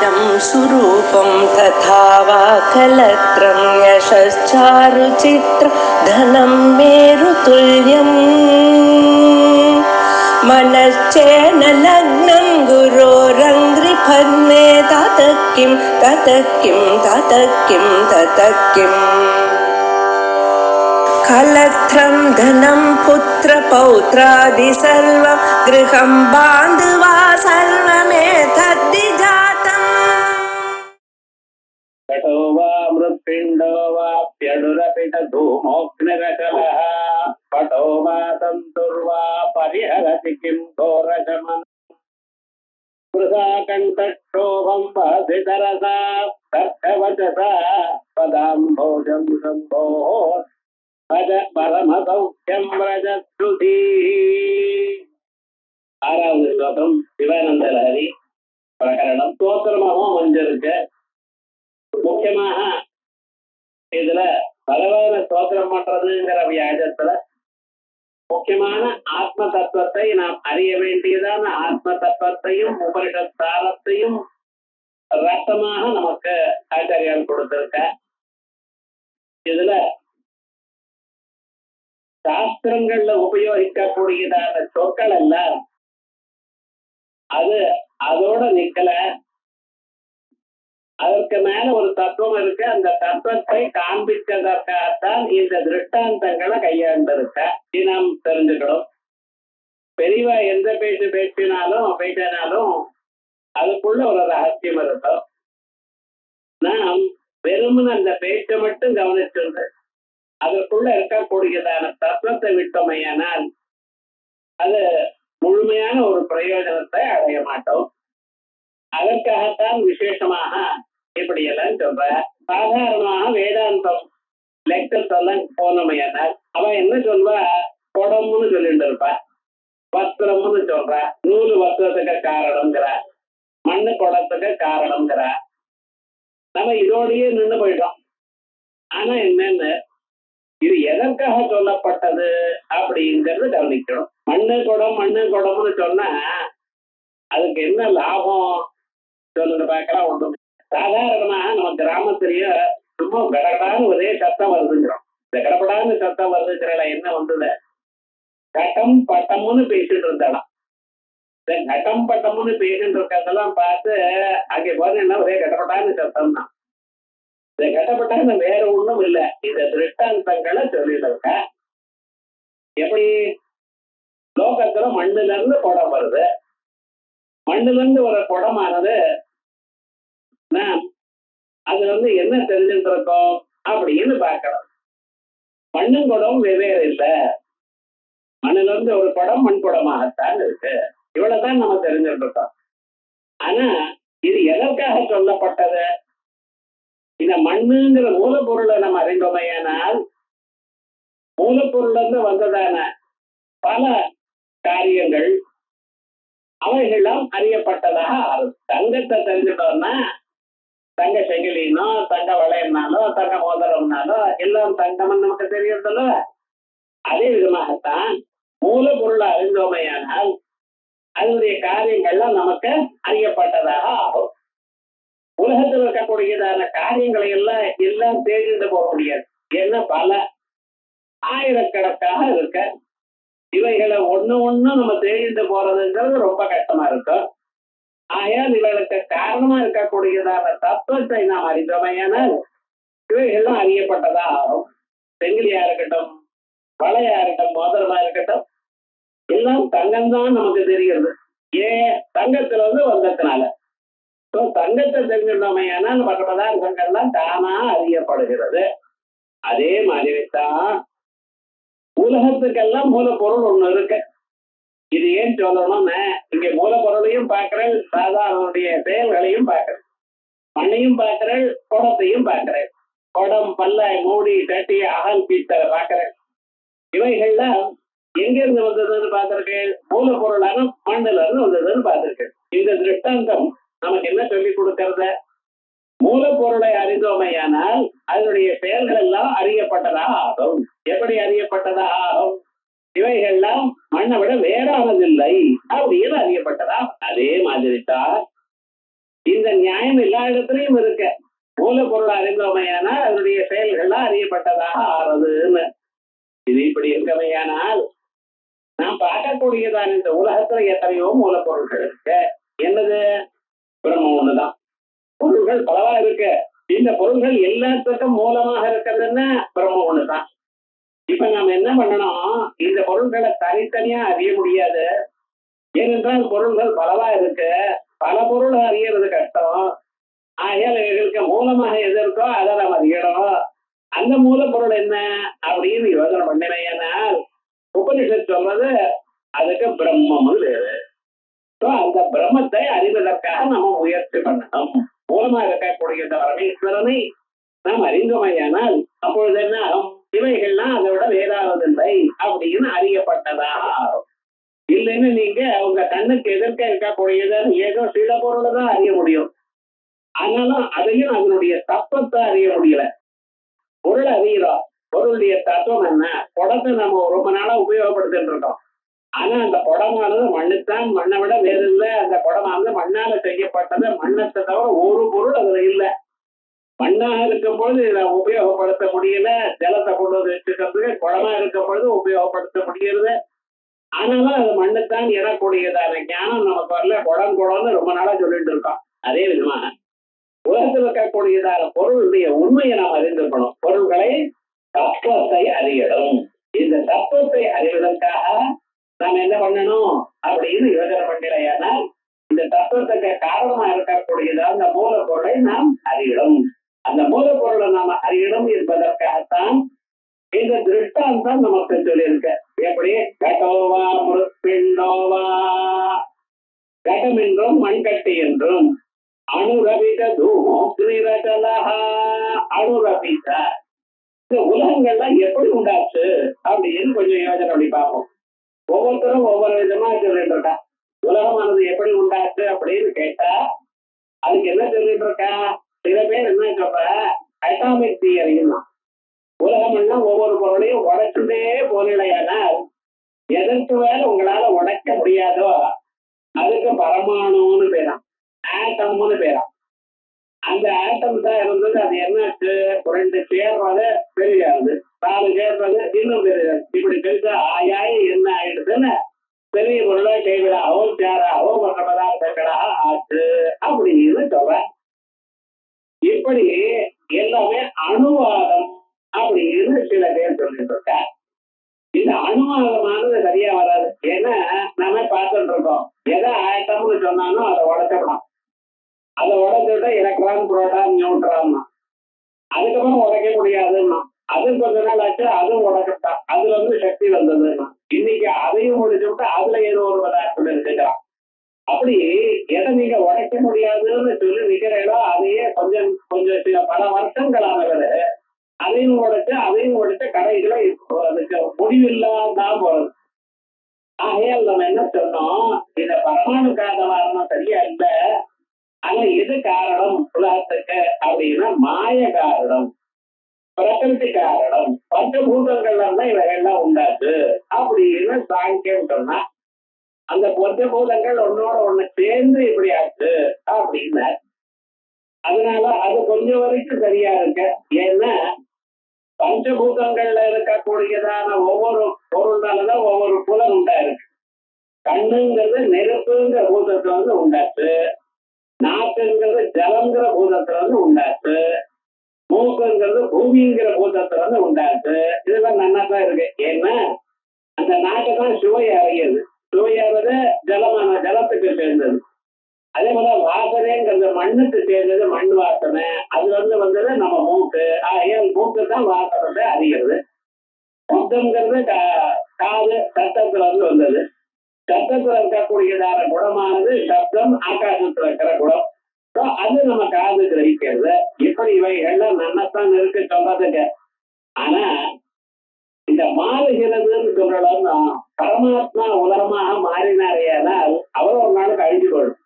वेदं सुरूपं तथा वा कलत्रं यशश्चारुचित्र धनं मेरुतुल्यम् मनश्चेन लग्नं गुरोरङ्घ्रिफन्ने ततः किं कलत्रं धनं पुत्रपौत्रादि सर्वं गृहं बान्धवा सर्वमेतद्विजातम् ततो वा मृत्पिण्डो वाप्यडुरपितधूमोऽग्निरचलः पटो वा तन्तुर्वा परिहरति किं घोरशमम् वृथा कण्ठक्षोभं वर्धितरसा तर्कवचसा पदाम्भोजं शम्भोः भज परमसौख्यं व्रजश्रुतिः. ஆறாவது ஸ்லோகம் சிவானந்த லஹரி பிரகரணம். ஸ்தோத்திரமாகவும் அமைஞ்சிருக்கு. முக்கியமாக இதுல பகவான ஸ்தோத்திரம் பண்றதுங்கிற வியாஜத்துல முக்கியமான ஆத்ம தத்துவத்தை நாம் அறிய வேண்டியதான ஆத்ம தத்துவத்தையும் உபனிஷத் சாரத்தையும் ரசமாக நமக்கு ஆச்சாரியால் கொடுத்திருக்க. இதுல சாஸ்திரங்கள்ல உபயோகிக்கக்கூடியதான சொற்கள் எல்லாம் அது அதோட நிக்கல, அதற்கு மேல ஒரு தத்துவம் இருக்கு. அந்த தத்துவத்தை காண்பிக்கிறதற்காகத்தான் இந்த திருஷ்டாந்தங்களை கையாண்டிருக்க. நாம் தெரிஞ்சுக்கணும். பெரியவா எந்த பேசினாலும் அதுக்குள்ள ஒரு ரகசியம் இருக்கும். நாம் வெறுமன அந்த பேச்சை மட்டும் கவனிச்சிருந்து அதற்குள்ள இருக்கக்கூடியதான தத்துவத்தை விட்டோமையானால் அது முழுமையான ஒரு பிரயோஜனத்தை அடைய மாட்டோம். அதற்காகத்தான் விசேஷமாக இப்படி எல்லாம் சொல்ற. சாதாரணமாக வேதாந்தம் லெக்சர்ஸ் எல்லாம் போனோமையானால் அவன் என்ன சொல்வா, குடம்னு சொல்லிட்டு இருப்பா, வஸ்திரம்னு சொல்ற, நூலு வஸ்திரத்துக்கு காரணம்ங்கிற, மண்ணு குடத்துக்கு காரணம்ங்கிற. நம்ம இதோடயே நின்று போயிட்டோம். ஆனா என்னன்னு இது எதற்காக சொல்லப்பட்டது அப்படிங்கிறது கவனிக்கணும். மண்ணு குடம்னு சொன்னா அதுக்கு என்ன லாபம் சொல்லுங்க பார்க்கலாம். ஒன்றும் சாதாரணமா நம்ம கிராமத்திலேயே சும்மா கடகடான்னு ஒரே சத்தம் வருதுங்கிறோம். இந்த கடப்படான்னு சத்தம் வருதுங்கிறல என்ன வந்தது, கட்டம் பட்டம்னு பேசிட்டு இருந்தாலும் இந்த கட்டம் பட்டம்னு பேசிட்டு இருக்கிறதெல்லாம் பார்த்து அங்கே போனா ஒரே கடப்படான்னு சத்தம் தான். இந்த கட்டப்பட்டான்னு வேற ஒண்ணும் இல்லை. இந்த திருஷ்டாந்தங்களை சொல்லியிருக்க. எப்படி லோகத்துல மண்ணுல இருந்து குடம் வருது, மண்ணுல இருந்து ஒரு குடமானது அதுல என்ன தெரிஞ்சுட்டு இருக்கோம் அப்படின்னு பார்க்கணும். மண்ணும் குடம் வெவ்வேறு இல்லை. மண்ணுல இருந்து ஒரு குடம் மண் குடமாகத்தான் இருக்கு. இவ்வளவுதான் நம்ம தெரிஞ்சுட்டு இருக்கோம். ஆனா இது எதற்காக சொல்லப்பட்டது? இந்த மண்ணுங்கிற மூலப்பொருளை நம்ம அறிந்தோமையானால் மூலப்பொருள் இருந்து வந்ததான பல காரியங்கள் அவைகள்லாம் அறியப்பட்டதாக ஆகும். தங்கத்தை தெரிஞ்சுட்டோம்னா தங்க செங்கிலினோ தங்க வளையம்னாலோ தங்க மோதிரம்னாலோ எல்லாம் தங்கம்னு நமக்கு தெரியறதில்ல. அதே விதமாகத்தான் மூலப்பொருளை அறிந்தோமையானால் அதனுடைய காரியங்கள்லாம் நமக்கு அறியப்பட்டதாக ஆகும். உலகத்தில் இருக்கக்கூடியதான காரியங்களை எல்லாம் தேடிட்டு போக முடியாது. என்ன பல ஆயிரக்கணக்காக இருக்க. இவைகளை ஒண்ணு நம்ம தேடிட்டு போறதுங்கிறது ரொம்ப கஷ்டமா இருக்கும். ஆயால் இவர்களுக்கு காரணமா இருக்கக்கூடியதான தத்துவத்தை நாம் அறிந்தோமையானால் இவைகள்லாம் அறியப்பட்டதா ஆகும். செங்கிலியா இருக்கட்டும், வளையா இருக்கட்டும், மோதிரமா இருக்கட்டும், எல்லாம் தங்கம்தான் நமக்கு தெரிகிறது. ஏன்? தங்கத்துல வந்ததுனால. தங்கத்தை தெரிஞ்சிருந்தோமையானால் மற்ற பதார்த்தங்கள்லாம் தானா அறியப்படுகிறது. அதே மாதிரி தான் உலகத்துக்கெல்லாம் மூலப்பொருள் ஒண்ணு இருக்கு. இது ஏன் சொல்லணும்னா இங்க மூலப்பொருளையும் பார்க்கிறேன், சாதாரணனுடைய செயல்களையும் பார்க்கிறேன், மண்ணையும் பார்க்கிறேன், குடத்தையும் பார்க்கிறேன். குடம், பல்லாய், மூடி, தட்டி, அகல், பீத்தரை பார்க்கிறேன். இவைகள்லாம் எங்கிருந்து வந்ததுன்னு பார்த்திருக்கேன். மூலப்பொருளான மண்ணுல இருந்து வந்ததுன்னு பார்த்திருக்கேன். இந்த திருஷ்டாந்தம் நமக்கு என்ன சொல்லி கொடுக்கறத? மூலப்பொருளை அறிந்தோமையானால் அதனுடைய செயல்கள் எல்லாம் அறியப்பட்டதாக ஆகும். எப்படி அறியப்பட்டதாக ஆகும்? இவைகள்லாம் மண்ணை விட வேறானதில்லை அப்படின்னு அறியப்பட்டதா. அதே மாதிரி தான் இந்த நியாய மாயம் எல்லா இடத்துலயும் இருக்கு. மூலப்பொருள் அறிந்தோமையானால் அதனுடைய செயல்கள்லாம் அறியப்பட்டதாக ஆறுதுன்னு. இது இப்படி இருக்கவையானால் நாம் பார்க்கக்கூடியதான் இந்த உலகத்துல எத்தனையோ மூலப்பொருட்கள் இருக்கு. என்னது? பிரம்மம் ஒண்ணுதான். பொருள்கள் பலவா இருக்கு. இந்த பொருள்கள் எல்லாத்துக்கும் மூலமாக இருக்கிறதுன்னா பிரம்மம் ஒண்ணுதான். இப்ப நாம என்ன பண்ணணும்? இந்த பொருள்களை தனித்தனியா அறிய முடியாது. ஏனென்றால் பொருள்கள் பலவா இருக்கு. பல பொருள் அறியறது கஷ்டம். ஆகையால் எங்களுக்கு மூலமாக எது இருக்கோ அதை நாம் அறியணும். அந்த மூலப்பொருள் என்ன அப்படின்னு யோசனை பண்ணினால் உபனிஷத் சொல்றது அதுக்கு பிரம்மம் வேறு. அந்த பிரம்மத்தை அறிவதற்காக நம்ம முயற்சி பண்ணணும். மூலமா இருக்கக்கூடிய பரமேஸ்வரனை நாம் அறிந்தோமையானால் அப்பொழுது என்ன இவைகள்லாம் அதை விட வேறாவதில்லை அப்படின்னு அறியப்பட்டதாக ஆகும். இல்லைன்னு நீங்க உங்க கண்ணுக்கு எதிர்க்க இருக்கக்கூடியதான் ஏதோ சில பொருளை தான் அறிய முடியும். ஆனாலும் அதையும் அதனுடைய தத்துவத்தை அறிய முடியல. பொருள் அறிகிறோம். பொருளுடைய தத்துவம் என்ன? குடத்தை நம்ம ரொம்ப நாளா உபயோகப்படுத்திட்டு இருக்கோம். ஆனா அந்த குடமானது மண்ணுத்தான், மண்ணை விட வேறு இல்லை. அந்த குடமானது மண்ணால செய்யப்பட்டது. மண்ணத்தை தவிர ஒரு பொருள் அதுல இல்லை. மண்ணாக இருக்கும் பொழுது இதை உபயோகப்படுத்த முடியல. ஜலத்தை கொண்டு வந்து வச்சுக்கிறதுக்கு குடமா இருக்கும் பொழுது உபயோகப்படுத்த முடியறது. ஆனாலும் அது மண்ணுத்தான் எனக்கூடியதான ஞானம் நமக்கு வரல. குடம்னு ரொம்ப நாளா சொல்லிட்டு இருக்கோம். அதே விதமா உலகத்தில் இருக்கக்கூடியதான பொருளுடைய உண்மையை நாம் அறிந்திருக்கணும். பொருள்களை தத்துவத்தை அறியணும். இந்த தத்துவத்தை அறிவதற்காக நாம் என்ன பண்ணணும் அப்படின்னு யோசனை பண்ணலையானால் இந்த தத்துவத்துக்கு காரணமா இருக்கக்கூடியதான அந்த மூலப்பொருளை நாம் அறியணும். அந்த மூலப்பொருளை நாம் அறியணும் என்பதற்காகத்தான் இந்த திருஷ்டாந்தம் நமக்கு சொல்லியிருக்க. எப்படி? கடோவா முருப்பிண்டோவா, கடம் என்றும் மண்கட்டி என்றும் அணுரபித தூமோ கிரீரகலஹா. அணுரபித இந்த உலகங்கள்லாம் எப்படி உண்டாச்சு அப்படின்னு கொஞ்சம் யோசனை பண்ணி பார்ப்போம். ஒவ்வொருத்தரும் ஒவ்வொரு விதமா சொல்லிட்டு இருக்கா. உலகமானது எப்படி உண்டாச்சு அப்படின்னு கேட்டா அதுக்கு என்ன சொல்லிட்டு இருக்கா? சில பேர் என்ன சொல்ற, அட்டாமிக் தியரின்னா உலகம் எல்லாம் ஒவ்வொரு பொருளையும் உடைச்சுட்டே போனிலையானால் எதற்கு வேற உங்களால உடைக்க முடியாதோ அதுக்கு பரமாணுன்னு பேராம், ஆட்டம்னு பேராம். அந்த ஆட்டம் தான் இருந்தது. அது என்னாச்சு? 2 சேர்றது பெரியாது, 4 சேர்றது இன்னும் பெரியாது. இப்படி பெருசா ஆயாய் என்ன ஆயிடுதுன்னு பெரிய பொருளா கைவிடாவோ சேராவோ மற்ற பதார்த்தங்களாக ஆச்சு அப்படின்னு சொல்ற. இப்படி எல்லாமே அணுவாதம் அப்படின்னு சில பேர் சொல்லிட்டு இருக்க. இந்த அணுவாதமானது சரியா வராது. ஏன்னா நாம பார்த்துட்டு இருக்கோம். எதை ஆட்டம்னு சொன்னாலும் அதை உடைச்சிடலாம். அதை உடைச்சுட்டா எலக்ட்ரான், புரோட்டான், நியூட்ரான். அதுக்கப்புறம் உடைக்க முடியாதுன்னா அது கொஞ்ச நாள் ஆச்சு, அதுவும் உடைச்சுட்டா அதுல சக்தி வந்ததுன்னா இன்னைக்கு அதையும் முடிச்சு விட்டா அதுல ஏதோ ஒரு பதார்த்தம் இருக்குதான். அப்படி எதை நீங்க உடைக்க முடியாதுன்னு சொல்லி நிக்கிறீங்களோ அதையே கொஞ்சம் கொஞ்சம் பல வருஷங்களானவர் அதையும் உடைச்சு கடைகளை அதுக்கு முடிவில்லாதான் போறது. ஆகையால் நம்ம என்ன சொன்னோம்? இந்த பரமாணு காரணம் சரியா இல்லை. ஆனா எது காரணம் உலகத்துக்கு அப்படின்னா மாய காரணம், பிரகிருதி காரணம், பஞ்சபூதங்கள்ல தான் இவைகள்லாம் உண்டாச்சு அப்படின்னு சாங்கியம் சொன்னா அந்த பஞ்சபூதங்கள் ஒன்னோட ஒண்ணு சேர்ந்து இப்படி ஆச்சு அப்படின்னா அதனால அது கொஞ்சம் வரைக்கும் சரியா இருக்கு. ஏன்னா பஞ்சபூதங்கள்ல இருக்கக்கூடியதான ஒவ்வொரு பொருள்னாலதான் ஒவ்வொரு புலன் உண்டா இருக்கு. கண்ணுங்கிறது நெருப்புங்கிற பூதத்துல உண்டாச்சு, நாக்குங்கிறது ஜலங்கிற பூதத்துல உண்டாச்சு, மூக்குங்கிறது பூமிங்கிற பூதத்துல உண்டாச்சு. இதெல்லாம் நல்லா தான் இருக்கு. ஏன்னா அந்த நாக்கு தான் சுவையை அறியுது. சுவையாவது ஜலத்துக்கு சேர்ந்தது. அதே போல வாசனைங்கிறது மண்ணுக்கு சேர்ந்தது, மண் வாசனை. அது வந்தது நம்ம மூக்கு. மூக்கு தான் வாசனை அறிகிறது. சப்தம்ங்கிறது காது, சத்தத்துல வந்தது. சத்தத்துல இருக்கக்கூடியதான குணமானது சப்தம், ஆகாசத்துல இருக்கிற குணம். அது நம்ம காது கிரகிக்கிறது. இப்படி இவைகள்லாம் நன்னத்தான் இருக்கு சொல்றதுக்கு. ஆனா இந்த மாறுகிறதுன்னு சொல்றோம்னா பரமாத்மா உலகமாக மாறினாரையானால் அவர் ஒரு நாளுக்கு அழிஞ்சு போயிடும்.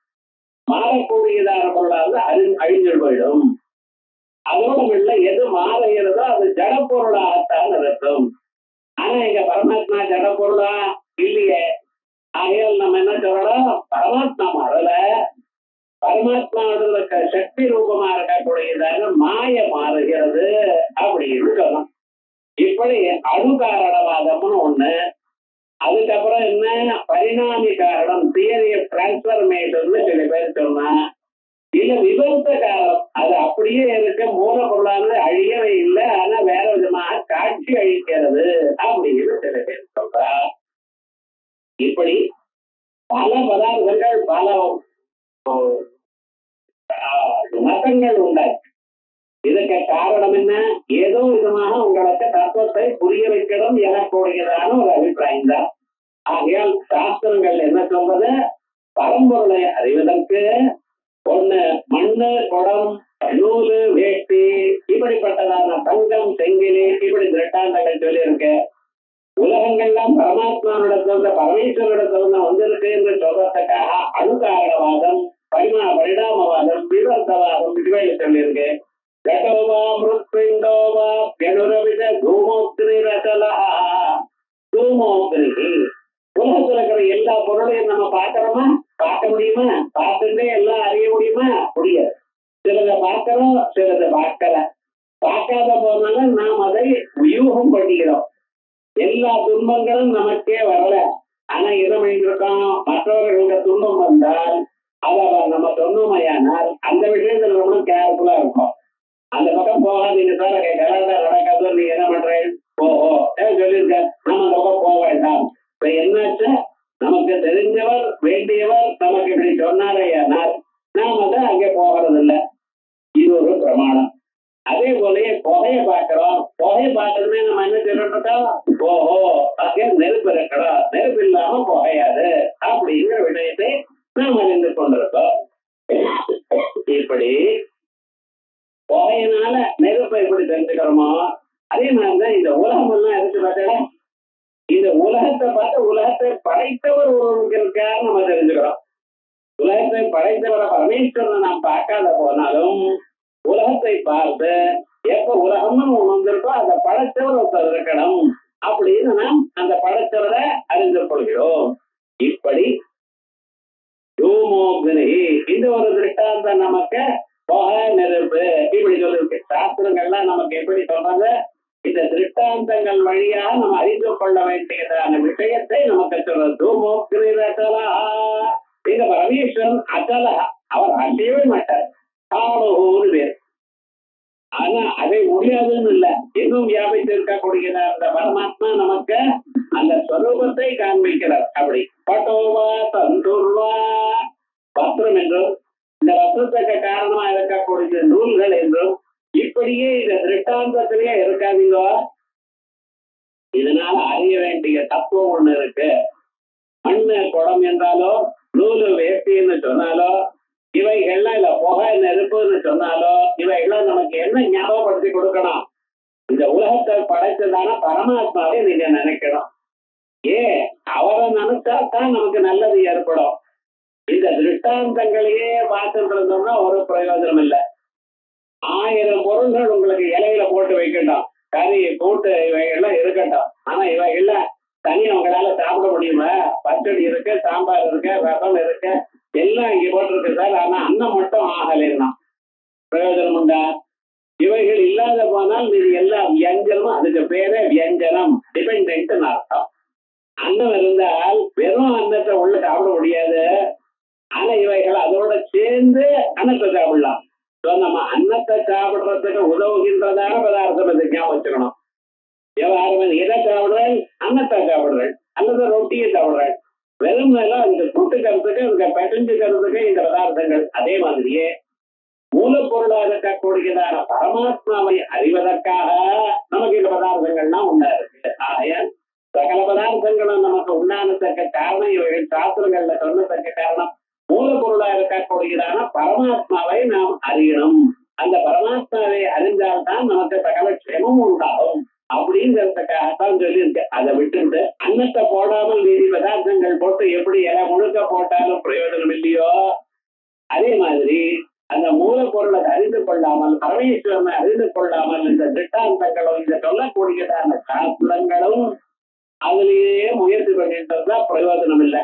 மாறக்கூடியதான பொருளாக அழிஞ்சு போயிடும். அதோட இல்லை எது மாறுகிறதோ அது ஜட பொருளாகத்தான் இருக்கும். ஆனா இங்க பரமாத்மா ஜட பொருளா இல்லையே. ஆகையால் நம்ம என்ன சொல்றோம்? பரமாத்மா மாறல. பரமாத்மா பரமாத்மாவோட இருக்க சக்தி ரூபமா இருக்கக்கூடியதான மாய மாறுகிறது அப்படின்னு சொல்லணும். இப்படி அணுகாரணவாதம்னு ஒண்ணு. அதுக்கப்புறம் என்ன பரிணாமி காரணம், தியரி ஆஃப் டிரான்ஸ்பர்மேஷன் சில பேர் சொன்னா, இல்ல விபரீத காரணம், அது அப்படியே இருக்க மூலப்பொருளானது அழியவே இல்லை, ஆனா வேற விதமாக காட்சி அழிக்கிறது அப்படின்னு சில பேர் சொல்றா. இப்படி பல பதார்த்தங்கள் பல மதங்கள் உண்டாச்சு. இதுக்கு காரணம் என்ன? ஏதோ விதமாக உங்களுக்கு தத்துவத்தை புரிய வைக்கணும் எனக்கூடியதான ஒரு அபிப்பிராயம் தான். ஆகையால் சாஸ்திரங்கள் என்ன சொல்றது? பரம்பொருளை அறிவதற்கு ஒண்ணு மண்ணு, குடம், நூலு, வேட்டி, இப்படிப்பட்டதான தங்கம், செங்கிலி, இப்படி திரட்டாந்தங்கள் சொல்லி இருக்கு. உலகங்கள்லாம் பரமாத்மாவிடத்துல பரமேஸ்வரிடத்துல வந்திருக்கு என்று சொல்றதுக்காக அணுகாரணவாதம், பரிணாமவாதம், விவர்த்தவாதம் இதுவே சொல்லியிருக்கு. கடோவா மிருத்பிண்டோவா கெடுரவித தூமோக்னி ரசலா. தூமோக்னி உலகத்துல இருக்கிற எல்லா பொருளையும் நம்ம பார்க்கிறோமா? பார்க்க முடியுமா? பார்த்துட்டே எல்லாம் அறிய முடியுமா? முடியாது. சிலதை பார்க்கிறோம், சிலதை பார்க்கல. பார்க்காத போனாலும் நாம் அதை வியூகம் பண்ணிக்கிறோம். எல்லா துன்பங்களும் நமக்கே வரல, ஆனா இருக்கோம். மற்றவர்களுக்கு துன்பம் வந்தால் அதை நம்ம சொன்னோமையானால் அந்த விஷயத்துல ரொம்ப கேர்ஃபுல்லா இருக்கும். அந்த பக்கம் போகாதீங்க சார், கலண்டா நடக்காது, நீங்க என்ன பண்றேன் போகோ சொல்லியிருக்க, நம்ம அந்த பக்கம் போக வேண்டாம். இப்ப என்னாச்சு, நமக்கு தெரிஞ்சவர் வேண்டியவர் நமக்கு இப்படி சொன்னாரையானால் நாம் அதை அங்கே போகிறது இல்லை. இது ஒரு பிரமாணம். அதே போலயே புகையை பார்க்கிறோம். புகையை பார்க்கறதுமே நம்ம என்ன சொல்லிட்டோம்? ஓஹோ அங்கே நெருப்பு இருக்கணும், நெருப்பு இல்லாம புகையாது அப்படிங்கிற விஷயத்தை நாம் அறிந்து கொண்டிருக்கோம். இப்படி புகையினால நெருப்பை எப்படி தெரிஞ்சுக்கிறோமோ அதே மாதிரிதான் இந்த உலகம் எல்லாம் இருக்கு. பார்த்தா இந்த உலகத்தை பார்த்து உலகத்தை படைத்தவர் ஒருவருக்காக நம்ம தெரிஞ்சுக்கிறோம். உலகத்தை படைத்தவரை பரமேஸ்வரனை நாம் பார்க்காத போனாலும் உலகத்தை பார்த்து எப்ப உலகம்னு ஒண்ணு வந்திருக்கோ அந்த படைத்தவர் ஒருத்தர் இருக்கணும் அப்படின்னு நாம் அந்த படைத்தவரை அறிந்து கொள்கிறோம். இப்படி இந்த ஒரு திருஷ்டாந்தம் நமக்கு புகை, நெருப்பு இப்படி சொல்லிருக்கு. சாஸ்திரங்கள்லாம் நமக்கு எப்படி சொல்றாங்க? இந்த திருஷ்டாந்தங்கள் வழியாக நம்ம அறிந்து கொள்ள வேண்டியதான விஷயத்தை நமக்கு சொல்ற. தூமோக்னிரசலா. இந்த பரமேஸ்வரன் அசலா, அவர் அசையவே மாட்டார். காலோன்னு பேர். ஆனா அதை முடியாதுன்னு இல்லை, இன்னும் வியாபித்து இருக்கக்கூடிய அந்த பரமாத்மா நமக்கு அந்த ஸ்வரூபத்தை காண்பிக்கிறார். அப்படி பட்டோவா தந்துர்வா வஸ்திரம் என்றும் இந்த வஸ்திரத்துக்கு காரணமா இருக்கக்கூடிய நூல்கள் என்றும் இப்படியே இந்த திருஷ்டாந்தத்திலேயே இருக்காதீங்க. இதனால அறிய வேண்டிய தத்துவம் ஒண்ணு இருக்கு. மண்ணு, குடம் என்றாலோ, நூலு, வேட்டின்னு சொன்னாலோ, இவைகள்லாம் இல்ல புகை, நெருப்புன்னு சொன்னாலோ, இவைகள்லாம் நமக்கு என்ன ஞாபகப்படுத்தி கொடுக்கணும்? இந்த உலகத்தை படைத்ததான பரமாத்மாவை நீங்க நினைக்கணும். அவரை நினைச்சா தான் நமக்கு நல்லது ஏற்படும். இந்த திருஷ்டாந்தங்களையே பார்த்துட்டு இருந்தோம்னா ஒரு பிரயோஜனம் இல்லை. 1000 பொருள்கள் உங்களுக்கு இலையில போட்டு வைக்கட்டும், கறி கூட்டு இவைகள்லாம் இருக்கட்டும், ஆனா இவைகள்லாம் தனியா உங்களால சாப்பிட முடியுமா? பச்சடி இருக்கு, சாம்பார் இருக்கு, ரசம் இருக்கு, எல்லாம் இங்க போட்டிருக்கு சார், ஆனா அன்னம் மட்டும் ஆகலைன்னா பிரயோஜனம் உண்டா? இவைகள் இல்லாத போனால் இது எல்லாம் வியஞ்சனம். அதுக்கு பேரே வியஞ்சனம், டிபெண்ட் அர்த்தம். அன்னம் இருந்தால் வெறும் அன்னத்தை உள்ள சாப்பிட முடியாது, ஆனா இவைகள் அதோட சேர்ந்து அன்னத்தை சாப்பிடலாம். நம்ம அன்னத்தை சாப்பிடுறதுக்கு உதவுகின்றதான பதார்த்தம் இது ஞாபகம் வச்சுக்கணும். விவகாரம் எதை சாப்பிடுறேன்? அன்னத்தை சாப்பிடுறேன், அல்லது ரொட்டியை சாப்பிடுறேன். வெறும் மேலும் அதுக்கு கூட்டுக்கிறதுக்கு, அதுக்கு பெசஞ்சுக்கிறதுக்கு இந்த பதார்த்தங்கள். அதே மாதிரியே மூலப்பொருளா இருக்கக்கூடியதான பரமாத்மாவை அறிவதற்காக நமக்கு இந்த பதார்த்தங்கள்லாம் உண்டா இருக்கு. ஆகையால் சகல பதார்த்தங்களும் நமக்கு உண்டானதற்கு காரணம் இவைகள் சாஸ்திரங்கள்ல சொன்னதற்கு காரணம் மூலப்பொருளா இருக்கக்கூடியதான பரமாத்மாவை நாம் அறியணும். அந்த பரமாத்மாவை அறிந்தால்தான் நமக்கு சகல க்ஷேமம் உண்டாகும் அப்படிங்கிறதுக்காகத்தான் சொல்லியிருக்கு. அதை விட்டுட்டு அன்னத்தை போடாமல் மீதி பதார்த்தங்கள் போட்டு எப்படி இலை முழுக்க போட்டாலும் பிரயோஜனம் இல்லையோ, அதே மாதிரி அந்த மூலப்பொருளை அறிந்து கொள்ளாமல், பரமேஸ்வரனை அறிந்து கொள்ளாமல் இந்த திட்டாந்தங்களும் இந்த சொல்லக்கூடியதான சாஸ்திரங்களும் அதுலயே முயற்சி பண்ணிட்டு பிரயோஜனம் இல்லை.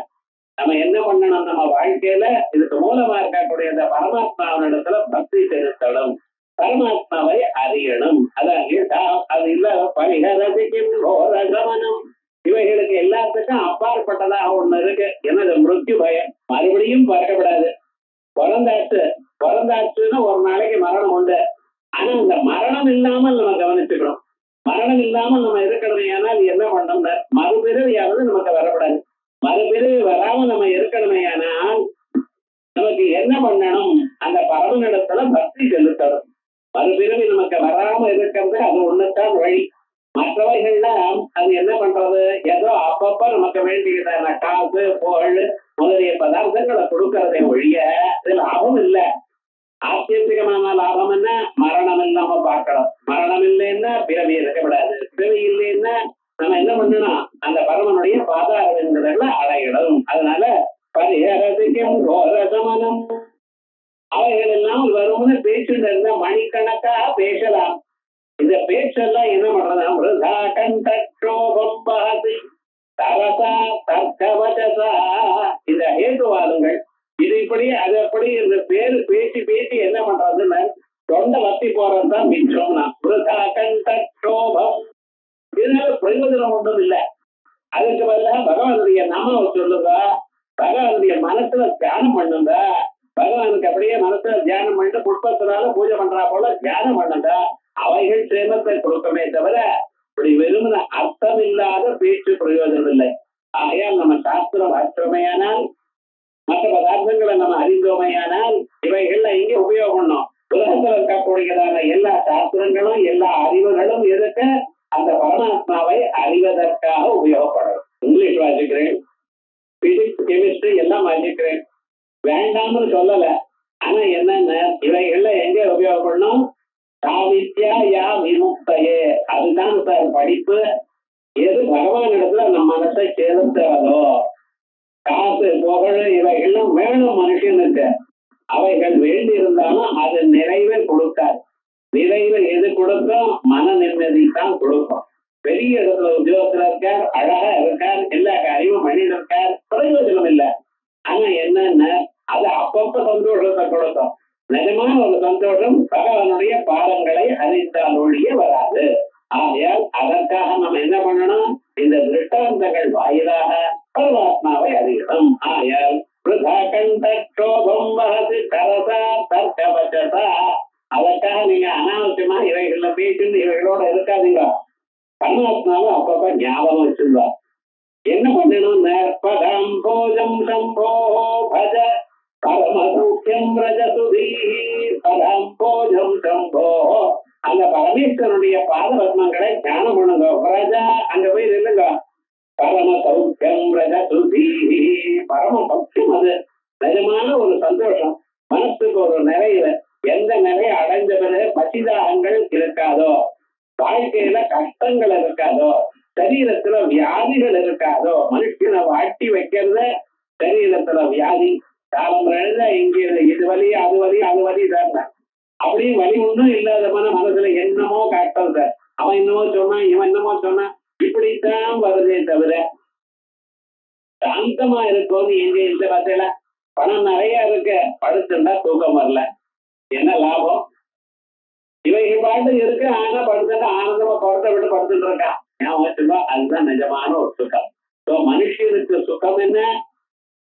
நம்ம என்ன பண்ணணும்? நம்ம வாழ்க்கையில இதுக்கு மூலமா இருக்கக்கூடிய பரமாத்மாவினிடத்துல பக்தி செலுத்தணும், பரமாத்மாவை அறியணும். அதான் அது இல்ல பரிஹரதிக்கும் கவனம். இவைகளுக்கு எல்லாத்துக்கும் அப்பாற்பட்டதாக ஒண்ணு இருக்கு. எனது மிருத்யு பயம். மறுபடியும் பறக்கப்படாது. பிறந்தாச்சுன்னு ஒரு நாளைக்கு மரணம் உண்டு. ஆனா இந்த மரணம் இல்லாமல் நம்ம கவனிச்சுக்கணும். மரணம் இல்லாமல் நம்ம இருக்கணுமே. ஆனால் என்ன பண்ணணும், மறுபிறவியாவது நமக்கு வரப்படாது. மறுபிறவி வராம நம்ம இருக்கணுமே. ஆனால் நமக்கு என்ன பண்ணணும், அந்த பரமனிடத்துல பக்தி செலுத்தணும். மறுபிறவி நமக்கு வராம இருக்கிறது அது ஒண்ணுதான் வழி. மற்றவைகள்லாம் அது என்ன பண்றது, ஏதோ அப்பப்ப நமக்கு வேண்டியதான காசு புகழ் முதலிய பதார்த்தங்களை கொடுக்கறதே ஒழிய இது லாபம் இல்ல. ஆத்தியந்திகமான லாபம் என்ன, மரணம் இல்லாம பார்க்கணும். மரணம் இல்லைன்னா பிறவி இருக்கப்படாது. பிறவி இல்லைன்னா நம்ம என்ன பண்ணணும், அந்த பரமனுடைய பாதாரங்களை அடையணும். அதனால பரிஹரதிக்கும் கோரசமனம். அவைகள் எல்லாம் வரும்னு பேச்சுட்டு இருந்தா மணிக்கணக்கா பேசலாம். இந்த பேச்செல்லாம் என்ன பண்றதா, இந்த ஹேதுவாதங்கள் இது இப்படி அது அப்படி இந்த பேரு பேசி பேசி என்ன பண்றதுன்னு தொண்டை வத்தி போறதுதான் மிச்சம்னா. இதனால பிரயோஜனம் ஒன்றும் இல்லை. அதுக்கு பதிலாக பகவானுடைய நாம சொல்லுங்க, பகவானுடைய மனசுல தியானம் பண்ணுங்க. பகவானுக்கு அப்படியே மனசுல தியானம் பண்ணிட்டு புஷ்பத்தினால பூஜை பண்றா போல தியானம் பண்ணுங்க. அவைகள் சேமத்தை கொடுக்கமே தவிர இப்படி வெறுமன அர்த்தம் இல்லாத பேச்சு பிரயோஜனம் இல்லை. ஆகையால் நம்ம சாஸ்திரம் அற்றமையானால், மற்ற பதார்த்தங்களை நம்ம அறிந்தோமையானால் இவைகள்ல இங்கே உபயோகம் பண்ணோம். உலகத்தில் இருக்கக்கூடியதான எல்லா சாஸ்திரங்களும் எல்லா அறிவுகளும் இருக்க அந்த பரமாத்மாவை அறிவதற்காக உபயோகப்படும். இங்கிலீஷ் வாசிக்கிறேன், பிசிக்ஸ் கெமிஸ்ட்ரி எல்லாம் வாசிக்கிறேன், வேண்டாம்னு சொல்லல. ஆனா என்னென்ன இவைகள்ல எங்க உபயோகப்படணும், சாவித்யா யா விமுக்தையே. அதுதான் சார் படிப்பு. எது பகவான் இடத்துல நம்ம மனசை செலுத்துறதோ, காசு புகழ் இவைகள்லாம் வேணும் மனுஷனுக்கு. அவைகள் வேண்டி இருந்தாலும் அது நிறைவே கொடுக்காது. நிறைவு எது கொடுக்கும், மன நிம்மதி தான் கொடுக்கும். பெரிய இடத்துல உத்தியோகத்துல இருக்கார், அழகா இருக்கார், எல்லா காரியமும் பண்ணிட்டு இருக்கார், பிரயோஜனம் இல்லை. ஆனா என்னன்னா அது அப்பப்ப சந்தோஷத்தை கொடுக்கும். நிஜமான ஒரு சந்தோஷம் பகவானுடைய பாதங்களை அறிந்தால் ஒழிய வராது. ஆகையால் அதற்காக நம்ம என்ன பண்ணணும், இந்த திருஷ்டாந்தங்கள் வாயிலாக பரமாத்மாவை அறியணும். ஆகையால் அதற்காக நீங்க அனாவசியமா இவைகள்ல பேசிட்டு இவைகளோட இருக்காதீங்க. பரமாத்மாவை அப்பப்ப ஞாபகம் வச்சிருந்தா என்ன பண்ணணும், பதம் போஜம் சம்போ பஜ பரமசௌக்கியம் ரஜசுதீ பதம் போஜம் சம்போ. அந்த பரமேஸ்வரனுடைய பாதபத்மங்களை ஞானம் பண்ணுங்க. பிரஜா அங்க போய் நில்லுங்க. பரம சௌக்கியம் ரஜசுதீ, பரம சௌக்கியம் அது நிஜமான ஒரு சந்தோஷம், மனசுக்கு ஒரு நிறைவு. எந்த நிறைய அடைஞ்ச பிறகு பசிதாகங்கள் இருக்காதோ, வாழ்க்கையில கஷ்டங்கள் இருக்காதோ, சரீரத்துல வியாதிகள் இருக்காதோ. மனுஷனை வாட்டி வைக்கிறத சரீரத்துல வியாதி காலம் எழுத இங்க இது வலி அது வலி அது வலி தான். அப்படியும் வலி ஒன்றும் இல்லாதமான மனசுல என்னமோ கஷ்டம் சார், அவன் என்னமோ சொன்னான் இவன் என்னமோ சொன்னான், இப்படித்தான் வருதே தவிர சாந்தமா இருக்கும்னு எங்க இந்த பத்தில பணம் நிறைய இருக்கு, படுத்துட்டா தூக்கம் வரல, என்ன லாபம்? இவைகள் பாட்டு இருக்கு, ஆனா படுத்துட்டா ஆனந்தமா படுத்த விட்டு படுத்துட்டு இருக்கான். அதுதான் நிஜமான ஒரு சுகம். மனுஷனுக்கு சுகம் என்ன,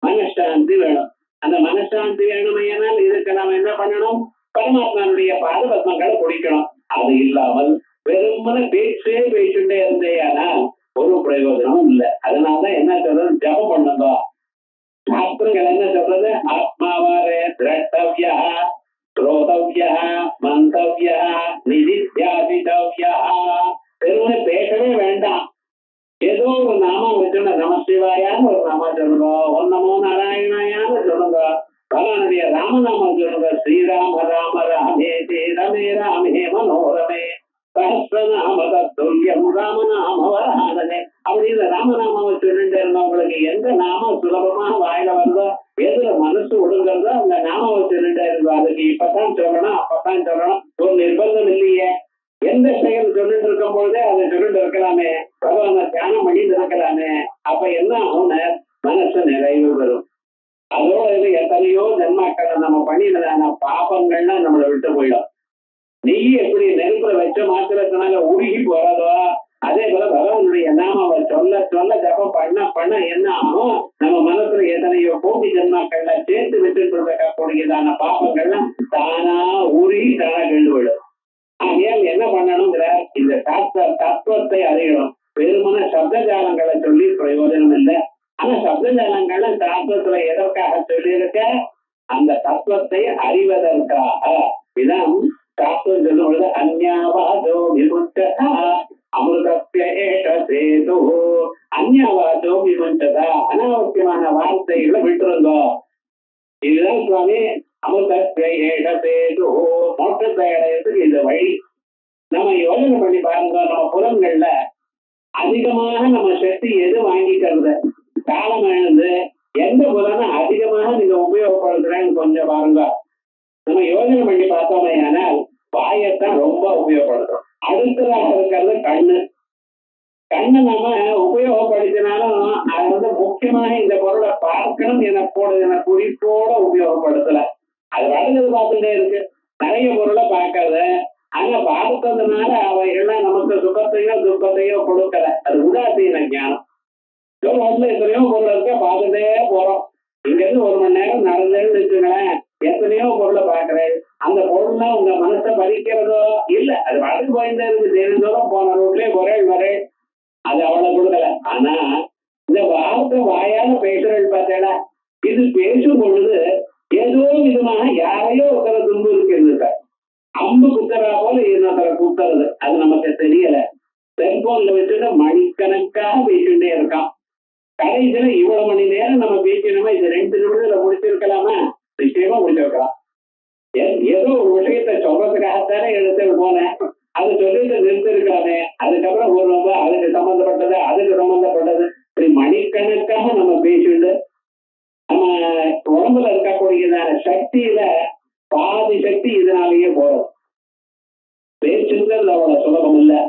மனசாந்தி வேணும். அந்த மனசாந்தி வேணுமையானால் இதுக்கு நாம என்ன பண்ணணும், பரமாத்மாவுடைய பாதபத்மங்களை குடிக்கணும். அது இல்லாமல் வெறுமன பேச்சே பேச்சுட்டே இருந்தே ஆனால் ஒரு பிரயோஜனமும் இல்லை. அதனாலதான் என்ன சொல்றது, ஜபம் பண்ணுங்க. சாஸ்திரங்கள் என்ன சொல்றது, ஆத்மாவாரே திரஷ்டவ்யா ஸ்ரோதவ்யா மந்தவ்யா நிதித்யாதிதவ்யா. வெறுமனே பேசவே வேண்டாம். ஏதோ ஒரு நாமம் வச்சுன்னா நமசிவாயான்னு ஒரு நாமம் சொல்லுங்க, ஒன்னமோ நாராயணாயான்னு சொல்லுங்க, பகவானுடைய ராமநாமம் சொல்லுங்க. ஸ்ரீராம ராம ராமே ரமே ராமே மனோரமே சஹஸ்ரநாம தத்துல்யம் ராமநாம வரானே. அப்படின்னு ராமநாமம் சொல்லிட்டு இருந்தவங்களுக்கு எந்த நாமம் சுலபமாக வாயில வருதோ, எதுல மனசு ஒடுங்கிறதோ அந்த நாமம் சொல்லிட்டே இருந்தோம். அதுக்கு இப்பதான் சொல்லணும் அப்பதான் சொல்லணும் ஒரு நிர்பந்தம் இல்லையே. எந்த செயல் சொல்லிட்டு இருக்கும் பொழுதே அதை சொல்லிட்டு இருக்கலாமே, பகவான தியானம் பண்ணிட்டு இருக்கலாமே. அப்ப என்ன ஆகும், மனசு நிறைவு வரும். அதோட இது எத்தனையோ ஜன்மாக்களை நம்ம பண்ணினதான பாபங்கள்லாம் நம்மளை விட்டு போயிடும். நெய் எப்படி நெருப்புல வச்ச மாத்திரத்தினால உருகி போறதோ அதே போல பகவானுடைய நாம சொல்ல சொல்ல ஜபம் பண்ண பண்ண என்ன ஆகும், நம்ம மனசுல எத்தனையோ கோடி ஜென்மாக்கள்ல சேர்த்து வச்சுட்டு இருக்கக்கூடியதான பாபங்கள்லாம் தானா உருகி தானா கண்டு விடும். ஆகையால் என்ன பண்ணணுங்கிற இந்த தத்துவத்தை அறியணும். வெறுமன சப்த ஜாலங்களை சொல்லி பிரயோஜனம் இல்லை. ஆனா சப்த ஜாலங்களை சாஸ்திரத்துல எதற்காக சொல்லியிருக்க, அந்த தத்துவத்தை அறிவதற்காக. இதான் சாஸ்திரம் சொல்லும் பொழுது அந்யாவாதோ விமுக்ததா அமிர்தஸ்ய ஏஷ சேது. அந்யாவாதோ விமுக்ததா, அனாவசியமான வார்த்தைகளை விட்டுருந்தோ. இதுதான் சுவாமி அமிர்தஸ்ய ஏஷ சேது, மோட்சத்தை அடையறதுக்கு இந்த வழி. நம்ம யோசனை பண்ணி பாருங்க, நம்ம புலன்கள்ல அதிகமாக நம்ம சக்தி எது வாங்கிக்கிறது, காலம் எழுந்து எந்த புலனை அதிகமாக நீங்க உபயோகப்படுத்துறேன்னு கொஞ்சம் பாருங்க. நம்ம யோசனை பண்ணி பார்த்தோமே ஆனால் வாயத்தான் ரொம்ப உபயோகப்படுத்தும். அடுத்ததாக இருக்கிறது கண்ணு. கண்ணை நம்ம உபயோகப்படுத்தினாலும் அது முக்கியமாக இந்த பொருளை பார்க்கணும் என குறிப்போட உபயோகப்படுத்தல. அது வளர்ந்தது பார்த்துட்டே இருக்கு. நிறைய பொருளை பார்க்கறத ஆனா பார்த்ததுனால அவைகள்லாம் நமக்கு சுகத்தையோ துக்கத்தையோ கொடுக்கல. அது உதாசீன ஞானம். எத்தனையோ பொருள் இருக்க பார்த்துட்டே போறோம். இங்க இருந்து 1 மணி நேரம் நடந்தேன்னு வச்சுங்களேன், எத்தனையோ பொருளை பார்க்கிறேன். அந்த பொருள்லாம் உங்க மனசை பறிக்கிறதோ இல்ல, அது வளர்ந்து போயிட்டே இருக்கு. தெரிஞ்சோம் போன ரோட்லயே வரேன் அது அவளை கொடுக்கல. ஆனா இந்த வார்த்தை வாயால பேசுறது பார்த்தேடா, இது பேசும் பொழுது ஏதோ விதமாக யாரையோ ஒருத்தர துன்பு இருக்கிறது சார். அம்பு குத்துறா போல இன்னொருத்தர குத்துறது, அது நமக்கு தெரியல. செல்போன்ல வச்சுட்டு மணிக்கணக்காக பேசிட்டே இருக்கான். கடைசியில இவ்வளவு மணி நேரம் நம்ம பேசணுமா, இது 2 நிமிடத்துல முடிச்சிருக்கலாமா? நிச்சயமா முடிச்சிருக்கலாம். ஏதோ ஒரு விஷயத்த சொல்றதுக்காகத்தானே எடுத்து போனேன், அதை சொல்லிட்டு நிறுத்திருக்கலாமே. அதுக்கப்புறம் ஒரு அதுக்கு சம்பந்தப்பட்டது இப்படி மணிக்கணக்காக நம்ம பேசிட்டு நம்ம உடம்புல இருக்கக்கூடியதான சக்தியில பாதி சக்தி இதனாலேயே போறோம். பேச்சுங்கிறது அவ்வளவு சுலபம் இல்லை.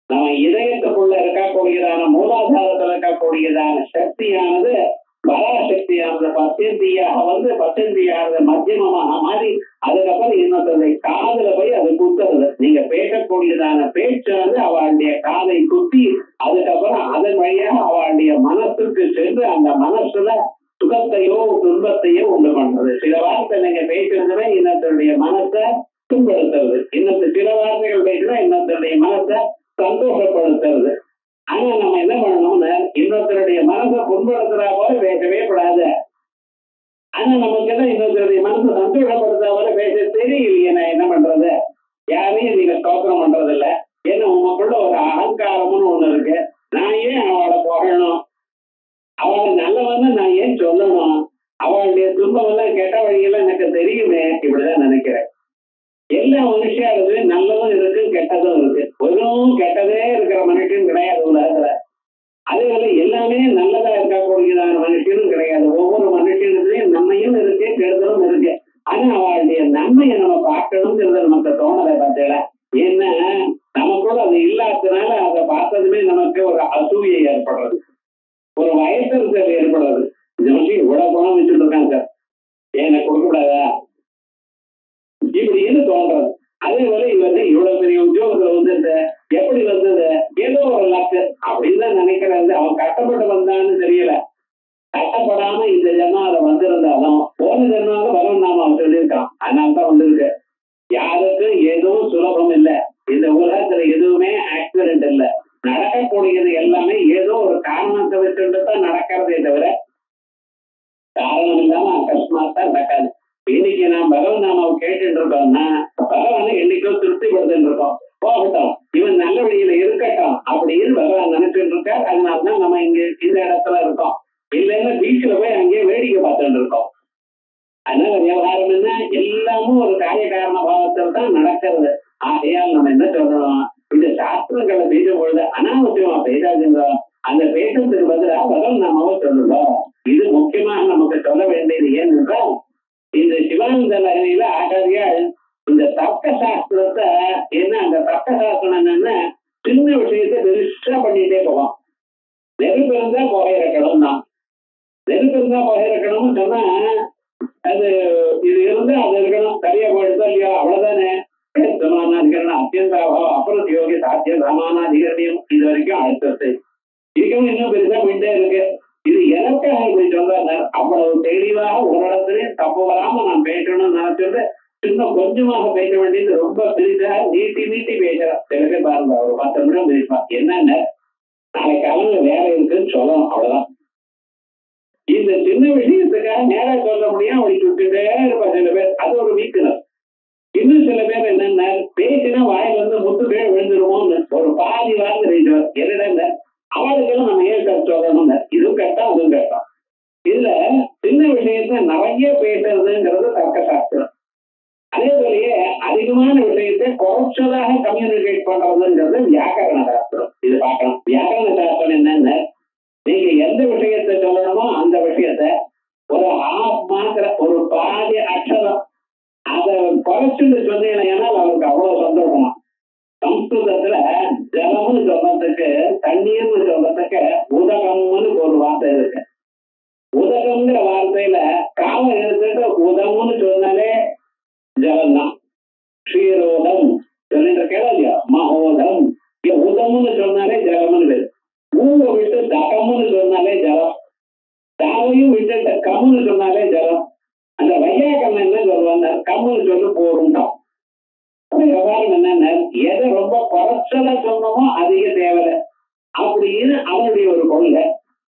நம்ம இதயத்துக்குள்ள இருக்கக்கூடியதான மூலாதாரத்துல இருக்கக்கூடியதான சக்தியானது பராசக்தியானது பத்தந்தியானது மத்தியமமாக மாறி அதுக்கப்புறம் இன்னொருத்தருடைய காதுல போய் அது குத்துறது. நீங்க பேசக்கூடியதான பேச்சானது அவளுடைய காதை குத்தி அதுக்கப்புறம் அதன் வழியாக அவளுடைய மனசுக்கு சென்று அந்த மனசுல சுகத்தையோ துன்பத்தையோ உண்டு பண்றது. சில வார்த்தை நீங்க பேசுறதுமே இன்னொருத்தருடைய மனசை துன்படுத்துறது, சில வார்த்தைகள் பேசுனா இன்னொருத்தருடைய மனசை சந்தோஷப்படுத்துறது. ஆனா நம்ம என்ன பண்ணணும்னு இன்னொருத்தருடைய மனசை புண்படுத்துறா போல பேசவே கூடாது. ஆனா நமக்கு எல்லாம் இன்னொருத்தருடைய மனசை சந்தோஷப்படுத்துறா போல பேச தெரியலையே. நான் என்ன பண்றது? யாரையும் நீங்க ஸ்தோத்திரம் பண்றது இல்ல. ஏன்னா உங்களுக்குள்ள ஒரு அகங்காரம்னு ஒண்ணு இருக்கு. நான் ஏன் அவளை புகழணும், அவளை நல்லவன்னு நான் ஏன் சொல்லணும், அவளுடைய துன்பம் எல்லாம் கெட்ட வழியெல்லாம் எனக்கு தெரியுமே, இப்படிதான் நினைக்கிறேன். எல்லா மனுஷியாவது நல்லதும் இருக்கு கெட்டதும் இருக்கு. வெறும் கெட்டதே இருக்கிற மனுஷன் கிடையாது உலகத்துல. அதே போல எல்லாமே நல்லதா இருக்கக்கூடியதான மனுஷனும் கிடையாது. ஒவ்வொரு மனுஷனுக்குலயும் நன்மையும் இருக்கு கெடுதலும் இருக்கு. ஆனா அவளுடைய நன்மையை நம்ம பார்க்கணுங்கிறத நமக்கு தோணலை பார்த்தேல. ஏன்னா நமக்குள்ள அது இல்லாததுனால அதை பார்த்ததுமே நமக்கு ஒரு அசூயை ஏற்படுறது, ஒரு வயசல் ஏற்படுறது. இந்த மனுஷன் இவ்வளவு பணம் வச்சுட்டு இருக்காங்க சார், எனக்கு கொடுக்க கூடாதா இப்படின்னு தோன்றது. அதே போல இவரு இவ்வளவு பெரிய உத்தியோகத்துல வந்து எப்படி வந்தது, ஏதோ ஒரு லக்கு அப்படின்னு தான் நினைக்கிறது. அவன் கஷ்டப்பட்டு வந்தான்னு தெரியல. கஷ்டப்படாம இந்த ஜென்மாவில வந்திருந்தாலும் போன ஜென்மாவில வரும் நாம அவன் சொல்லியிருக்கான். அதனால்தான் வந்திருக்கு. யாருக்கும் எதுவும் சுலபம் இல்லை. இந்த உலகத்துல எதுவுமே ஆக்சிடென்ட் இல்லை. நடக்கக்கூடியது எல்லாமே ஏதோ ஒரு காரணத்தை வச்சுட்டு தான் நடக்கிறதே தவிர காரணம் இல்லாம அகஸ்மாத்தா நடக்காது. இன்னைக்கு நான் பகவன் நாமாவை கேட்டுட்டு இருக்கோம்னா பகவானை என்னைக்கோ திருப்திப்படுத்திட்டு இருக்கோம். போகட்டும், இவன் நல்ல வழியில இருக்கட்டும் அப்படின்னு பகவான் நினைச்சுட்டு இருக்கார். அதனாலதான் நம்ம இங்க இந்த இடத்துல இருக்கோம். இல்லைன்னா பீச்சில் போய் அங்கேயே வேடிக்கை பார்த்துட்டு இருக்கோம். அதனால விவகாரம் என்ன, எல்லாமும் ஒரு காரிய காரண பாவத்தில் தான் நடக்கிறது. ஆகையால் நம்ம என்ன சொல்லணும், இந்த சாஸ்திரங்களை பேசும் பொழுது அனாவசியமா பேசாதுங்க. அந்த பேசுறதுக்கு பதிலாக பகவன் நாமாவை சொல்லணும். இது முக்கியமாக நமக்கு சொல்ல வேண்டியது. ஏனென்றால் இந்த சிவானந்த லகரியில ஆச்சாரியால் இந்த தர்க்க சாஸ்திரத்தை என்ன, அந்த தர்க்க சாஸ்திரம் என்னன்னா சின்ன விஷயத்தை பெருசா பண்ணிட்டே போவோம். நெருப்பு இருந்தா புகை இருக்கணும் தான். நெருப்பு இருந்தா புகை இருக்கணும்னு சொன்னா அது இது இருந்தா அது இருக்கணும் ராஜ்யம் ராமானாதிகாரியம் இது வரைக்கும் அடுத்தது இதுக்கும் இன்னும் பெருசா போயிட்டே இருக்கு. இது எனக்காக இப்படி சொல்றாங்க. அவ்வளவு தெளிவாக ஒரு இடத்துலயும் தப்பு வராம நான் பேசணும்னு நினைச்சது இன்னும் கொஞ்சமாக பேச வேண்டியது ரொம்ப பெருசா நீட்டி நீட்டி பேசுறேன். சில பேர் பாருங்க ஒரு 10 நிமிடம் பேசுவான். என்னென்ன நாளைக்கு காலையில வேலை இருக்குன்னு சொல்லணும், அவ்வளவுதான். இந்த சின்ன விஷயத்துக்காக நேரா சொல்ல முடியும் அவளுக்கு விட்டுட்டே இருப்பா சில பேர். அது ஒரு வீக்னஸ். இன்னும் சில பேர் என்னென்ன பேசினா வாயில வந்து முத்து பேர் விழுந்துருமோன்னு ஒரு பாதி வார்த்தை பேசுவார். என்னடா அவளுக்கெல்லாம் நம்ம ஏன் சொல்லணும்னு இதுவும் கேட்டான் அதுவும் கேட்டான். இதுல சின்ன விஷயத்த நிறைய பேசுறதுங்கிறது தர்க்க சாஸ்திரம். அதே போலயே அதிகமான விஷயத்தை குறைச்சதாக கம்யூனிகேட் பண்றதுங்கிறது வியாக்கரண சாஸ்திரம். இது பார்க்கணும். வியாக்கரண சாஸ்திரம் என்னன்னு நீங்க எந்த விஷயத்த சொல்லணுமோ அந்த விஷயத்த ஒரு மாத்திர ஒரு பாதி அக்ஷரம் அதை குறைச்சுட்டு சொன்னீங்கன்னா அவருக்கு அவ்வளவு சந்தோஷமா. சம்ஸ்கிருதத்துல ஜலம்னு சொல்றதுக்கு தண்ணீர்னு சொல்றதுக்கு உதகம்னு ஒரு வார்த்தை இருக்கு. உதகம்ங்கிற வார்த்தையில காலம் எடுத்துட்டு உதம்னு சொன்னாலே ஜலம்தான். க்ஷீரோதம் சொல்லிட்டு கேள்வியா மகோதம் உதம்னு சொன்னாலே ஜலம்னு. ஊரை விட்டு தகம்னு சொன்னாலே ஜலம். தாவையும் விட்டு கம்னு சொன்னாலே ஜலம். அந்த வையாக்கம் என்ன சொல்லுவாங்க, கம்னு சொல்லி போருண்டான். விவகாரம் என்னன்னா எதை ரொம்ப குறைச்சலா சொன்னமோ அதிக தேவை அப்படின்னு அவனுடைய ஒரு கொள்கை.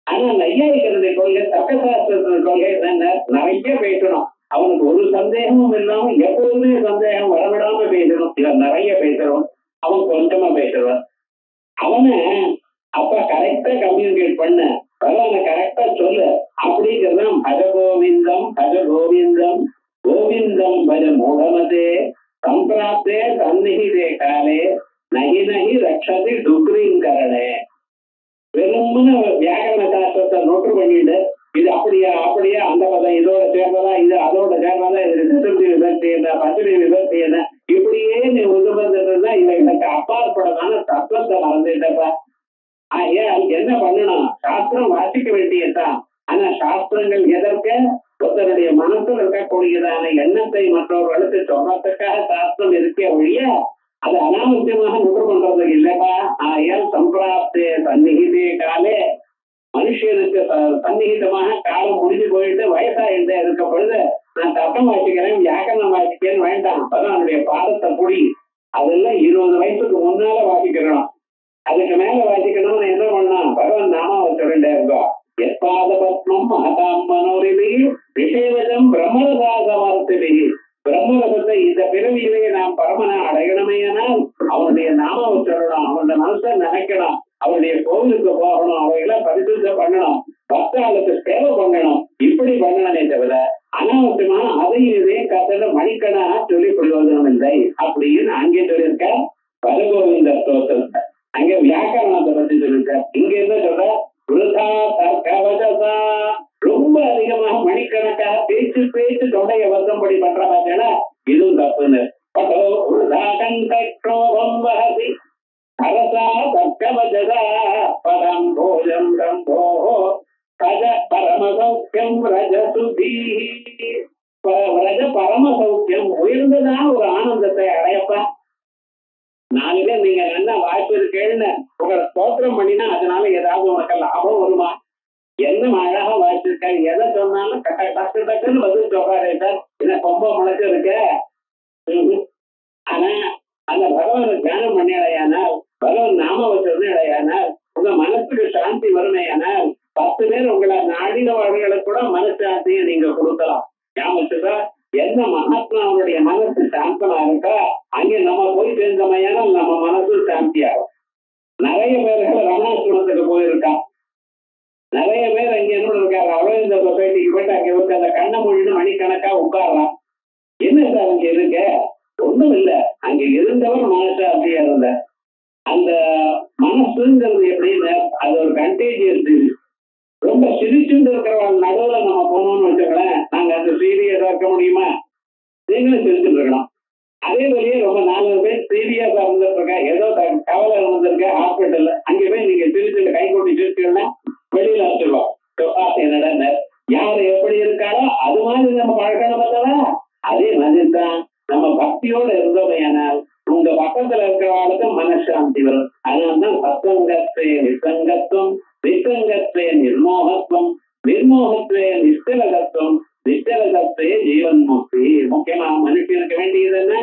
ஆனா நையாயிக்கருடைய கொள்கை தர்க்கசாஸ்திரத்தினுடைய கொள்கை என்னன்னா நிறைய பேசணும். அவனுக்கு ஒரு சந்தேகமும் இல்லாம எப்போதுமே சந்தேகம் வரவிடாம பேசணும். இவன் நிறைய பேசுறோம், அவன் கொஞ்சமா பேசுறான். அவனை அப்ப கரெக்டா கம்யூனிகேட் பண்ண அவனை கரெக்டா சொல்லு அப்படிங்கிறதான் பஜ கோவிந்தம் பஜ கோவிந்தம் கோவிந்தம் பஜ மூடமதே சம்பிராப்தே சந்நிகிதே காலே நகி நகி ரக்ஷதி டுக்ரீங்கரணே. வெறும்னு வியாக்கரண சாஸ்திரத்தை நோட்டு பண்ணிட்டு இது அப்படியா அப்படியா அந்த பதம் இதோட சேர்ந்ததா இது அதோட சேர்ந்ததா இது சதுர்த்தி விபக்தி என்ன பஞ்சமி விபக்தி என்ன இப்படியே நீ உருவதுன்னா இவங்களுக்கு அப்பாற்படமான தத்துவத்தை மறந்துட்டப்பா. ஏன் என்ன பண்ணணும், சாஸ்திரம் வாசிக்க வேண்டியதுதான். ஆனா சாஸ்திரங்கள் எதற்கு ஒருத்தருடைய மனசுல இருக்கக்கூடியதான எண்ணத்தை மற்றவர்களுக்கு சொல்றதுக்காக சாஸ்திரம் இருக்கே ஒழிய அது அனாவசியமாக நுகர் பண்றதுக்கு இல்லப்பா. ஏன் சம்பிராப்தே சந்நிகிதே காலே மனுஷனுக்கு சந்நிகிதமாக காலம் முடிஞ்சு போயிட்டு வயசாகிட்டே இருக்க பொழுது நான் தர்க்கம் வாசிக்கிறேன் வியாக்கரணம் வாசிக்கிறேன்னு வேண்டாம். அப்பதான் அவனுடைய பாதத்தை புடி. அதெல்லாம் 20 வயசுக்கு முன்னால வாசிக்கிறோம். அதுக்கு மேல வாசிக்கணும்னு என்ன பண்ணலாம், பகவான் நாமாவை சொல்லிட்டே இருக்கோம். எப்பாத பத்மம் மகதாம் மனோரிதி விஷயவதம் பிரம்மரசாசமர்த்திதி. பிரம்மரசத்தை இந்த பிறவியிலேயே நாம் பரமனை அடையணுமேனால் அவனுடைய நாமாவை சொல்லணும், அவனுடைய மனசை நினைக்கணும், அவனுடைய கோவிலுக்கு போகணும், அவைகளை பரிசுத்தம் பண்ணணும், பக்தாளுக்கு சேவை பண்ணணும். இப்படி பண்ணணுமே தவிர அனாவசியமா அதையும் இதையும் கத்தல மணிக்கணா சொல்லிக் கொள்வதும் இல்லை அப்படின்னு அங்கே சொல்லியிருக்க பரகோவிந்த ஸ்தோத்திரத்தை. அங்க வியாக்கரணத்தை பத்தி சொல்லிருக்க. இங்க என்ன சொல்ற, ரொம்ப அதிகமாக மணிக்கணக்காக பேச்சு பேச்சு தொடைய வருத்தப்படி பண்ற பார்த்தேன்னா இதுவும் தப்புன்னு. அரசா தர்க்கவஜதா பரம் போஜம் ரம்போ ரஜ பரமசௌக்கியம் ரஜசுதி. ரஜ பரமசௌக்கியம் உயர்ந்ததான ஒரு ஆனந்தத்தை அடையப்பா. 4 பேர் நீங்க நல்லா வாய்ப்பு இருக்கேன்னு உங்களை ஸ்தோத்திரம் பண்ணினா அதனால ஏதாவது உனக்கு லாபம் வருமா? என்ன அழகா வாய்ச்சிருக்க, எதை சொன்னாலும் டக்கு டக்குன்னு பதில் சொல்றாரு சார். என்ன ரொம்ப முளைச்சு இருக்க. ஆனா அந்த பகவானை தியானம் பண்ணிடையானால், பகவான் நாம வச்சிருந்தையானால் உங்க மனசுக்கு சாந்தி வருமையானால் 10 பேர் உங்களை நாடினவர்களுக்கு கூட மனசாந்தியை நீங்க கொடுக்கலாம். ஞாபகத்துக்கா என்ன மகாத்மா அவனுடைய மனசு சாந்தமா இருக்கா அங்கே நம்ம போய் சேர்ந்தமையானால் நம்ம மனசு சாந்தியாகும். நிறைய பேர்கள் ரமணாசிரமத்துக்கு போயிருக்கான். நிறைய பேர் அங்க என்ன இருக்காரு, அவரேந்திர சொசைட்டிக்கு போயிட்டு அங்க வந்து அந்த கண்ண மொழின்னு மணிக்கணக்கா உட்கார்றான். என்ன சார் அங்க இருக்க? ஒண்ணும் இல்ல, அங்க இருந்தவர் மனசா அப்படியே இருந்த அந்த மனசுங்கிறது எப்படின்னு அது ஒரு கண்டேஜியஸ் டிசீஸ். ரொம்ப சிரிச்சுட்டு இருக்கிறவங்க நடுவுல நம்ம போனோம்னு வச்சுக்கலாம், நாங்க அந்த சீரியஸா இருக்க முடியுமா? நீங்களும் சிரிச்சுட்டு இருக்கணும். அதே போலயே ரொம்ப 4 பேர் சீரியஸா இருந்துட்டு இருக்கா, ஏதோ கவலை இருந்திருக்க ஹாஸ்பிட்டல்ல, அங்க போய் நீங்க சிரிச்சுட்டு கை கொட்டி சிரிச்சுன்னா வெளியில வச்சிருவோம். என்னடா யாரு எப்படி இருக்காளோ அது மாதிரி நம்ம பழக்கணும் பார்த்தவா. அதே மாதிரி தான் நம்ம பக்தியோட இருந்தோமையானால் உங்க பக்கத்துல இருக்கிறவாளுக்கு மனசாந்தி வரும். அதனால்தான் சத்சங்கத்வே நிசங்கத்துவம், நிசங்கத்வே நிர்மோகத்துவம், நிர்மோகத்வே நிஷ்கலகத்துவம், நிஷ்கலகத்வே ஜீவன் முக்தி. முக்கியமா மனுஷனுக்கு வேண்டியது என்ன?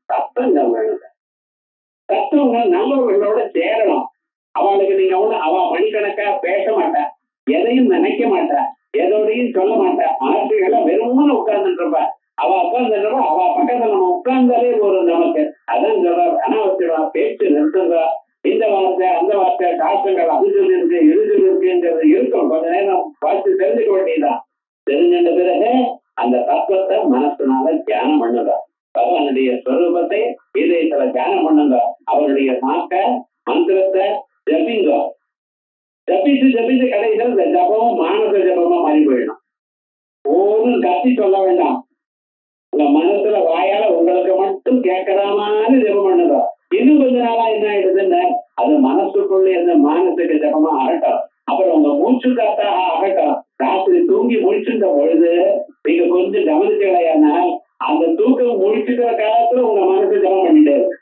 சத்தங்கம் வேணும். சத்தவங்கள் நல்லவர்களோட சேரணும். அவளுக்கு நீங்க அவ மணிக்கணக்கா பேச மாட்டா, எதையும் நினைக்க மாட்டா, எதோடையும் சொல்ல மாட்டா, ஆசைகளை வெறும்னு உட்கார்ந்துட்டு இருப்பா. அவ உட்கார்ந்துருப்பா, அவ பக்கத்துல நம்ம உட்கார்ந்தாலே ஒரு நமக்கு அதான் சொல்றாரு, அனாவசியமா பேச்சு நிறுத்துங்க. இந்த வார்த்தை அந்த வார்த்தை சாஸ்திரங்கள் அது சொல்லியிருக்கு இது சொல்லியிருக்குங்கிறது இருக்கும். கொஞ்ச நேரம் பார்த்து தெரிஞ்சுக்க வேண்டியதுதான். தெரிஞ்சின்ற பிறகு அந்த தத்துவத்தை மனசுனால தியானம் பண்ணுங்க. பகவானுடைய ஸ்வரூபத்தை இதயத்துல தியானம் பண்ணுங்க. அவருடைய நாக்க மந்திரத்தை ஜபிங்க. ஜபிச்சு ஜபிச்சு கடைசியில் இந்த ஜபமும் மானச ஜபமா மாறி போயிடும். ஒன்றும் கத்தி சொல்ல வேண்டாம். உங்க மனசுல வாயால உங்களுக்கு மட்டும் கேட்கற மாதிரி ஜபம் பண்ணுங்க. இன்னும் கொஞ்ச நாளா என்ன ஆயிடுதுன்னு அது மனசுக்குள்ள இருந்த மானசுக்கு ஜபமா ஆகட்டும். அப்புறம் உங்க மூச்சு காத்தாக ஆகட்டும். ராத்திரி தூங்கி முடிச்சுட்ட பொழுது நீங்க கொஞ்சம் கவனிச்சலையானால் அந்த தூக்கம் முடிச்சுக்கிற காலத்துல உங்க மனசு ஜபம் பண்ணிட்டே இருக்கு.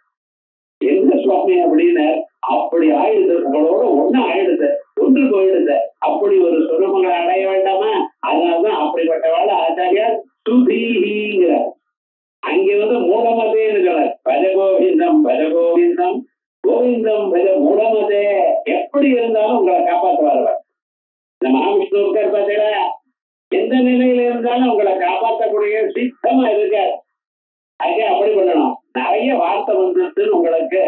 என்ன சுவாமி அப்படின்னு அப்படி ஆயிடுது. உங்களோட ஒண்ணு ஆயிடுது, ஒன்று போயிடுது. அப்படி ஒரு சுரமங்களை அடைய வேண்டாமா? அதனாலதான் அப்படிப்பட்டவாள் ஆச்சாரியார் சுதீங்கிறார். அங்க மூடமதே இருக்கிறார். பஜகோவிந்தம் பஜகோவிந்தம் கோவிந்தம் பஜ மூடமதே. எப்படி இருந்தாலும் உங்களை காப்பாற்றுவார். இந்த மகாவிஷ்ணு இருக்கார் பார்த்தீங்களா, எந்த நிலையில இருந்தாலும் உங்களை காப்பாற்றக்கூடிய சித்தமா இருக்கார். அதுக்கே அப்படி பண்ணணும். நிறைய வார்த்தை வந்துருச்சுன்னு உங்களுக்கு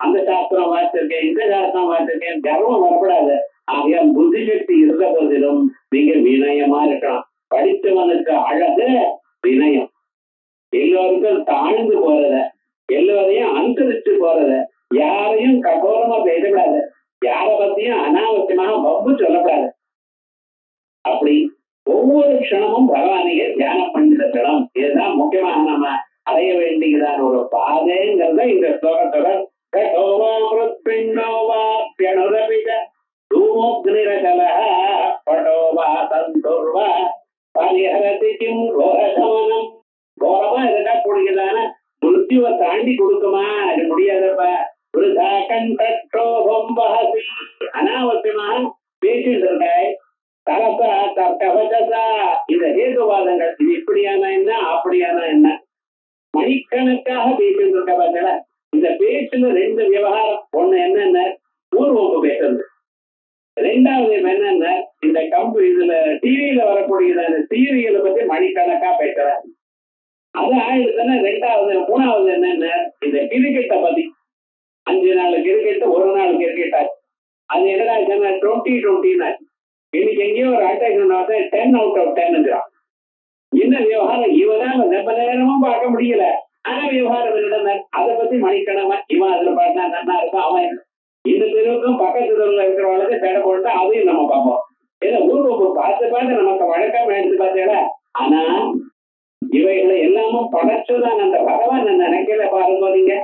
அந்த சாஸ்திரம் வாசிச்சிருக்கேன், இந்த சாஸ்திரம் வாசிச்சிருக்கேன் கர்வம் வரப்படாது. ஆகையால் புத்தி சக்தி இருந்த போதிலும் நீங்க வினயமா இருக்கலாம். படித்தவனுக்கு அழகு வினயம். எல்லோருக்கும் தாழ்ந்து போறத, எல்லோரையும் அனுசரிச்சு போறத, யாரையும் ககோரமா பேசக்கூடாது, யார பத்தியும் அனாவசியமாக வம்பு சொல்லக்கூடாது. அப்படி ஒவ்வொரு க்ஷணமும் பகவானையே தியானம் பண்ணிருக்கணும். இதுதான் முக்கியமாக நம்ம அடைய வேண்டியதான ஒரு பாதைங்கிறத இந்த ஸ்லோகத்தோட கோரமா இருக்கக்கூடியதான மிருத்யுவை தாண்டி கொடுக்குமா? அது முடியாதப்ப. அனாவசியமாக பேசிட்டு இருக்காய். தரசா தர்க்கவசா இந்த ஹேதுவாதங்கள், இது இப்படியான என்ன அப்படியான என்ன மணிக்கணக்காக பேசிட்டு இருக்க பார்த்தல. இந்த பேச்சுல ரெண்டு விவகாரம். ஒண்ணு என்னென்ன பூர்வம்பு பேசுறது, ரெண்டாவது என்னென்ன இந்த இதுல டிவியில வரக்கூடியதான சீரியலை பத்தி மணிக்கணக்கா பேசுறாங்க. அது ஆயிடுச்சுன்னா ரெண்டாவது. மூணாவது என்னென்ன இந்த கிரிக்கெட்டை பத்தி. 5 நாள் கிரிக்கெட், ஒரு நாள் கிரிக்கெட் ஆச்சு. அது என்னடா 20-20 இன்னைக்கு எங்கேயோ ஒரு அட்டாக் 10 out of 10. என்ன விவகாரம்? இவனால ரொம்ப நேரமும் பார்க்க முடியல. ஆனா விவகாரம் என்ன? அதை பத்தி மணிக்கணமா இவன் அதுல பாட்டினா நன்னா இருக்கும், அவன் இந்த தெருவுக்கும் பக்கத்து தெருவில் இருக்கிறவங்களுக்கு தடை போட்டு அதையும் நம்ம பார்ப்போம். ஏன்னா ஊருக்கு பார்த்து பார்த்து நமக்கு வழக்கம் எடுத்து பார்த்தீங்களா. ஆனா இவைகளை எல்லாமும் படைச்சுதான் அந்த பகவான் நினைக்கல. பாருங்க, நீங்க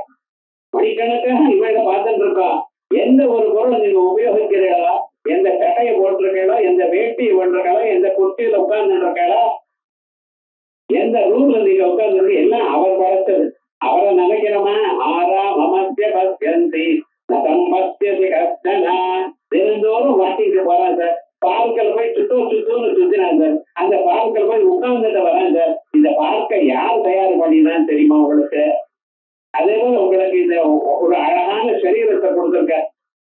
மணிக்கணக்காக இவைகளை பார்த்துட்டு இருக்கோம். எந்த ஒரு பொருள் நீங்க உபயோகிக்கிறீங்களோ, எந்த சட்டையை போட்டிருக்கீங்களோ, எந்த வேட்டியை போட்டிருக்காளோ, எந்த குட்டியில உட்கார்ந்து இருக்காளோ, எந்த ரூம்ல நீங்க உட்கார்ந்து எல்லாம் அவர் படைச்சது. அவரை நினைக்கிறோமா? மமத்திய பஸ்யந்தி நம்பத்தியது கஷ்டனா. தினந்தோறும் வாக்கிங்கு போறான் சார். பார்க்கல் போய் சுத்தூன்னு சுத்தினான் சார். அந்த பார்க்கல் போய் உட்கார்ந்துட்டு வரான் சார். இந்த பார்க்கை யார் தயார் பண்ணினான்னு தெரியுமா உங்களுக்கு? அதே போல உங்களுக்கு இந்த ஒரு அழகான சரீரத்தை கொடுத்துருக்க.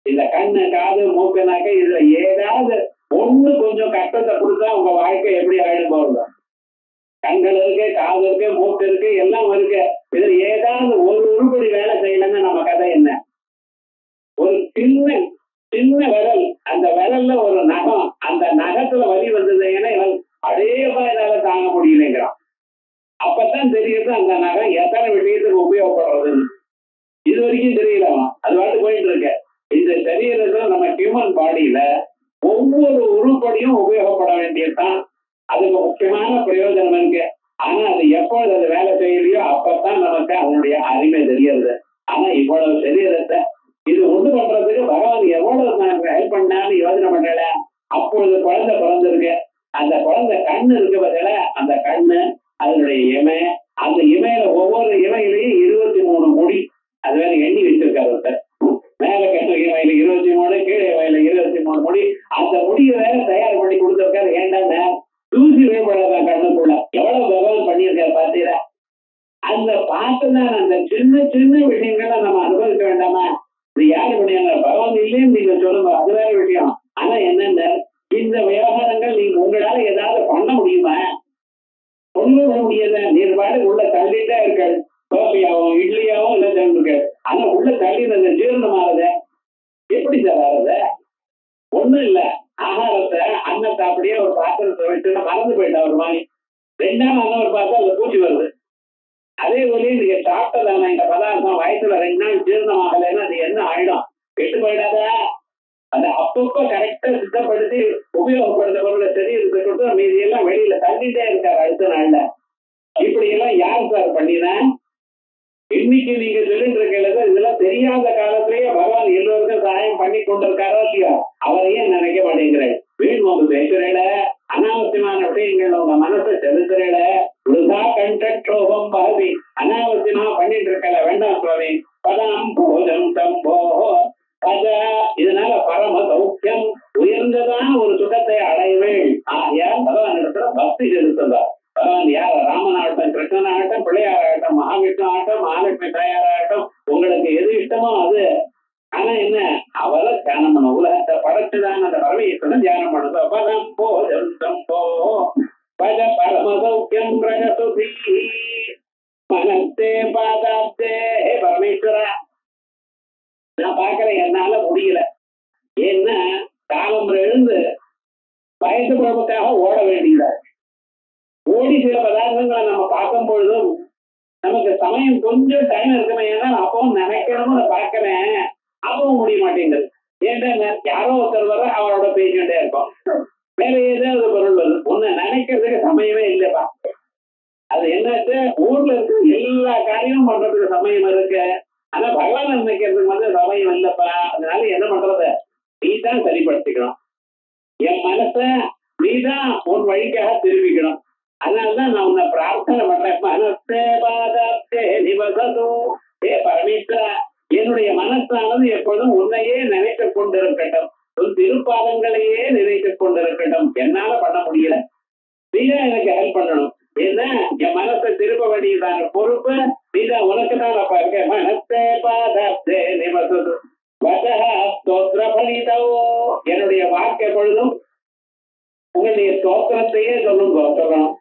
இந்த கண்ணு காது மூக்கு நாக்க இதுல ஏதாவது ஒண்ணு கொஞ்சம் கஷ்டத்தை கொடுத்தா உங்க வாழ்க்கை எப்படி ஆயிடும் போகுது? கண்கள் இருக்கு, காது இருக்கு, மூக்கு இருக்கு, எல்லாம் இருக்கு. இதுல ஏதாவது ஒரு உருப்படி வேலை செய்யலன்னா நம்ம கதை என்ன? ஒரு சின்ன சின்ன விரல், அந்த விரல்ல ஒரு நகம், அந்த நகத்துல வலி வந்தது. ஏன்னா அடேவா என்னால தாங்க முடியலைங்கிறான். அப்பதான் தெரியுது அந்த நகம் எத்தனை விஷயத்துக்கு உபயோகப்படுறதுன்னு. இது வரைக்கும் தெரியலாமா? அது வாட்டு போயிட்டு இருக்க. இந்த சரீரத்துல நம்ம ஹியூமன் பாடியில ஒவ்வொரு உருப்படியும் உபயோகப்பட வேண்டியதுதான். அதுக்கு முக்கியமான பிரயோஜனம் இருக்கு. ஆனா அது எப்பொழுது அது வேலை செய்யலையோ அப்பதான் நமக்கு அதனுடைய அருமை தெரியுது. ஆனா இவ்வளவு சரீரத்தை இது ஒண்ணு பண்றதுக்கு பகவான் எவ்வளவு ஹெல்ப் பண்ணான்னு யோசனை பண்ணல. அப்பொழுது குழந்தை பிறந்திருக்கு. அந்த குழந்தை கண்ணு இருக்கு பதில, அந்த கண்ணு அதனுடைய இமை, அந்த இமையில ஒவ்வொரு இமையிலையும் 23 முடி. அது வேற அந்த பார்த்துதான் அந்த சின்ன சின்ன விஷயங்களை நம்ம அனுபவிக்க வேண்டாமா? இது யாரு முடியாங்க? பகவான் இல்லைன்னு நீங்க சொல்லுங்க, அது வேற விஷயம். ஆனா என்னென்ன இந்த விவகாரங்கள் நீங்க உங்களால ஏதாவது பண்ண முடியுமா? ஒண்ணும் பண்ண முடியாத. நீர் பாடு உள்ள தள்ளிட்டே இருக்காரு. தோசையாவும் இட்லியாவும் இல்ல தள்ளிருக்காரு. ஆனா உள்ள தள்ளினது ஜீரணமானத எப்படி சார் ஆகுது? ஒண்ணும் இல்ல. ஆகாரத்தை அன்னத்தை அப்படியே ஒரு பாத்திரத்தை வச்சு மறந்து போயிட்டா ஒரு மாதிரி. ரெண்டாம் அண்ணவர் பார்த்தா அதுல பூச்சி வருது. அதே போல நீங்க சாப்பிட்டதான இந்த பதார்த்தம் வயசுல 2 நாள் ஜீரணம் ஆகலைன்னா அது என்ன ஆயிடும்? கெட்டு போயிடாதா? அதை அப்பப்ப கரெக்டா சுத்தப்படுத்தி உபயோகப்படுத்த பொருளை சரீரத்தை கொடுத்து மீதி எல்லாம் வெளியில தள்ளிட்டே இருக்காரு அடுத்த நாள்ல. இப்படி எல்லாம் யார் சார் பண்ணினா? இன்னைக்கு நீங்க சொல்லிட்டு இருக்கிறது இதெல்லாம் தெரியாத காலத்திலேயே பகவான் எல்லோருக்கும் சகாயம் பண்ணி கொண்டிருக்காரோ இல்லையா? அவரையே நினைக்க மாட்டேங்கிறேன். வீண் வந்து பேசுறேட, அனாவசியமான விஷயங்கள் உங்க மனசை செலுத்துறேட, விருதா கண்டோகம் பாதி அனாவசியமா பண்ணிட்டு இருக்கல. வேண்டாம் சுவாமி. பதாம் போஜம் தம்போ பத இதனால பரம சௌக்கியம் உயர்ந்ததான ஒரு சுகத்தை அடைவேள். யார் பகவான் இடத்துல பக்தி செலுத்துந்தார். பகவான் யார்? ராமனாகட்டும், கிருஷ்ணனாகட்டும், பிள்ளையாராகட்டும், மகாவிஷ்ணு ஆகட்டும், மகாலட்சுமி தாயாராகட்டும், உங்களுக்கு எது இஷ்டமோ அது. ஆனா என்ன? அவரை தியானம் பண்ண உலகத்தை படைச்சுதான் அந்த பரமேஸ்வரன் தியானம் பண்ணுது. பதம் போஜம் தம்போ பத பரம சௌக்கியம் பிரகசுதி மனத்தே பாதாத்தே. பரமேஸ்வரா, நான் பாக்குறேன், என்னால முடியல. ஏன்னா காலம் எழுந்து வயசு குழம்புக்காக ஓட வேண்டியதா. ஓடி சில பதார்த்தங்களை நம்ம பார்க்கும் பொழுதும் நமக்கு சமயம் கொஞ்சம் டைம் இருக்குமே. ஏன்னா அப்பவும் நினைக்கணும்னு நான் பார்க்கிறேன், அப்பவும் முடிய மாட்டேங்குது. ஏன்னா யாரோ ஒருத்தர் வர அவரோட பேசிக்கிட்டே இருப்போம். வேற ஏதாவது பொருள் வருது. ஒண்ணு நினைக்கிறதுக்கு சமயமே இல்லைப்பா. அது என்னட்டு ஊர்ல இருக்க எல்லா காரியமும் பண்றதுக்கு சமயம் இருக்கு. ஆனா பகவான் நினைக்கிறதுக்கு வந்து சமயம் இல்லப்பா. அதனால என்ன பண்றது? நீதான் சரிப்படுத்திக்கணும். என் மனச நீதான் உன் வழிக்காக திரும்பிக்கணும். அதனாலதான் நான் உன்னை பிரார்த்தனை பண்றேன். மனசே பாதாத்தே நிவசதோ. பரமேஸ்வரா, என்னுடைய மனசானது எப்பொழுதும் உன்னையே நினைத்துக் கொண்டிருக்கட்டும். உன் திருப்பாதங்களையே நினைத்துக் கொண்டிருக்கட்டும். என்னால பண்ண முடியல. நீதான் எனக்கு ஹெல்ப் பண்ணணும். ஏன்னா என் மனசை திருப்ப வேண்டியதான பொறுப்பு நீதான். உனக்கு தான் அப்ப இருக்க. மனசே பாதாத்தே நிவசதோ என்னுடைய வாக்கு எப்பொழுதும் உங்களுடைய ஸ்தோத்திரத்தையே சொல்லணும்.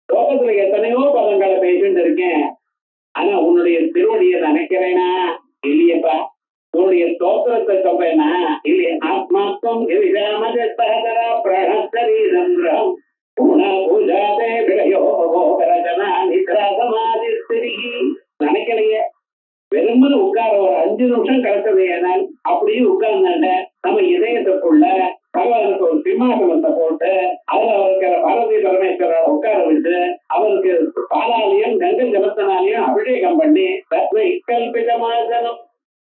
ஸ்லோகத்துல எத்தனையோ பதங்களை பேசிட்டு இருக்கேன். ஆனா உன்னுடைய திருவடியை நினைக்கிறேனா இல்லையப்பா? உன்னுடைய ஸ்தோத்திரத்தை சொல்றேனா இல்லையா? ஆத்மாத்மம் பிரணசரீரம் பூஜாதே விடயோகரஜனா நித்ரா சமாதி நினைக்கலையே. வெறுமனு உட்கார ஒரு 5 நிமிஷம் கிடைச்சது. ஏனால் அப்படியே உட்கார்ந்தாண்ட நம்ம இதயத்துக்குள்ள பகவானுக்கு ஒரு சிம்மாசனத்தை போட்டு அதுல அவருக்கு பாரதி பரமேஸ்வரரை உட்கார வச்சு அவருக்கு பாலாலையும் கங்கை ஜலத்தினாலையும் அபிஷேகம் பண்ணி தத்வை கல்பிதமாசனம்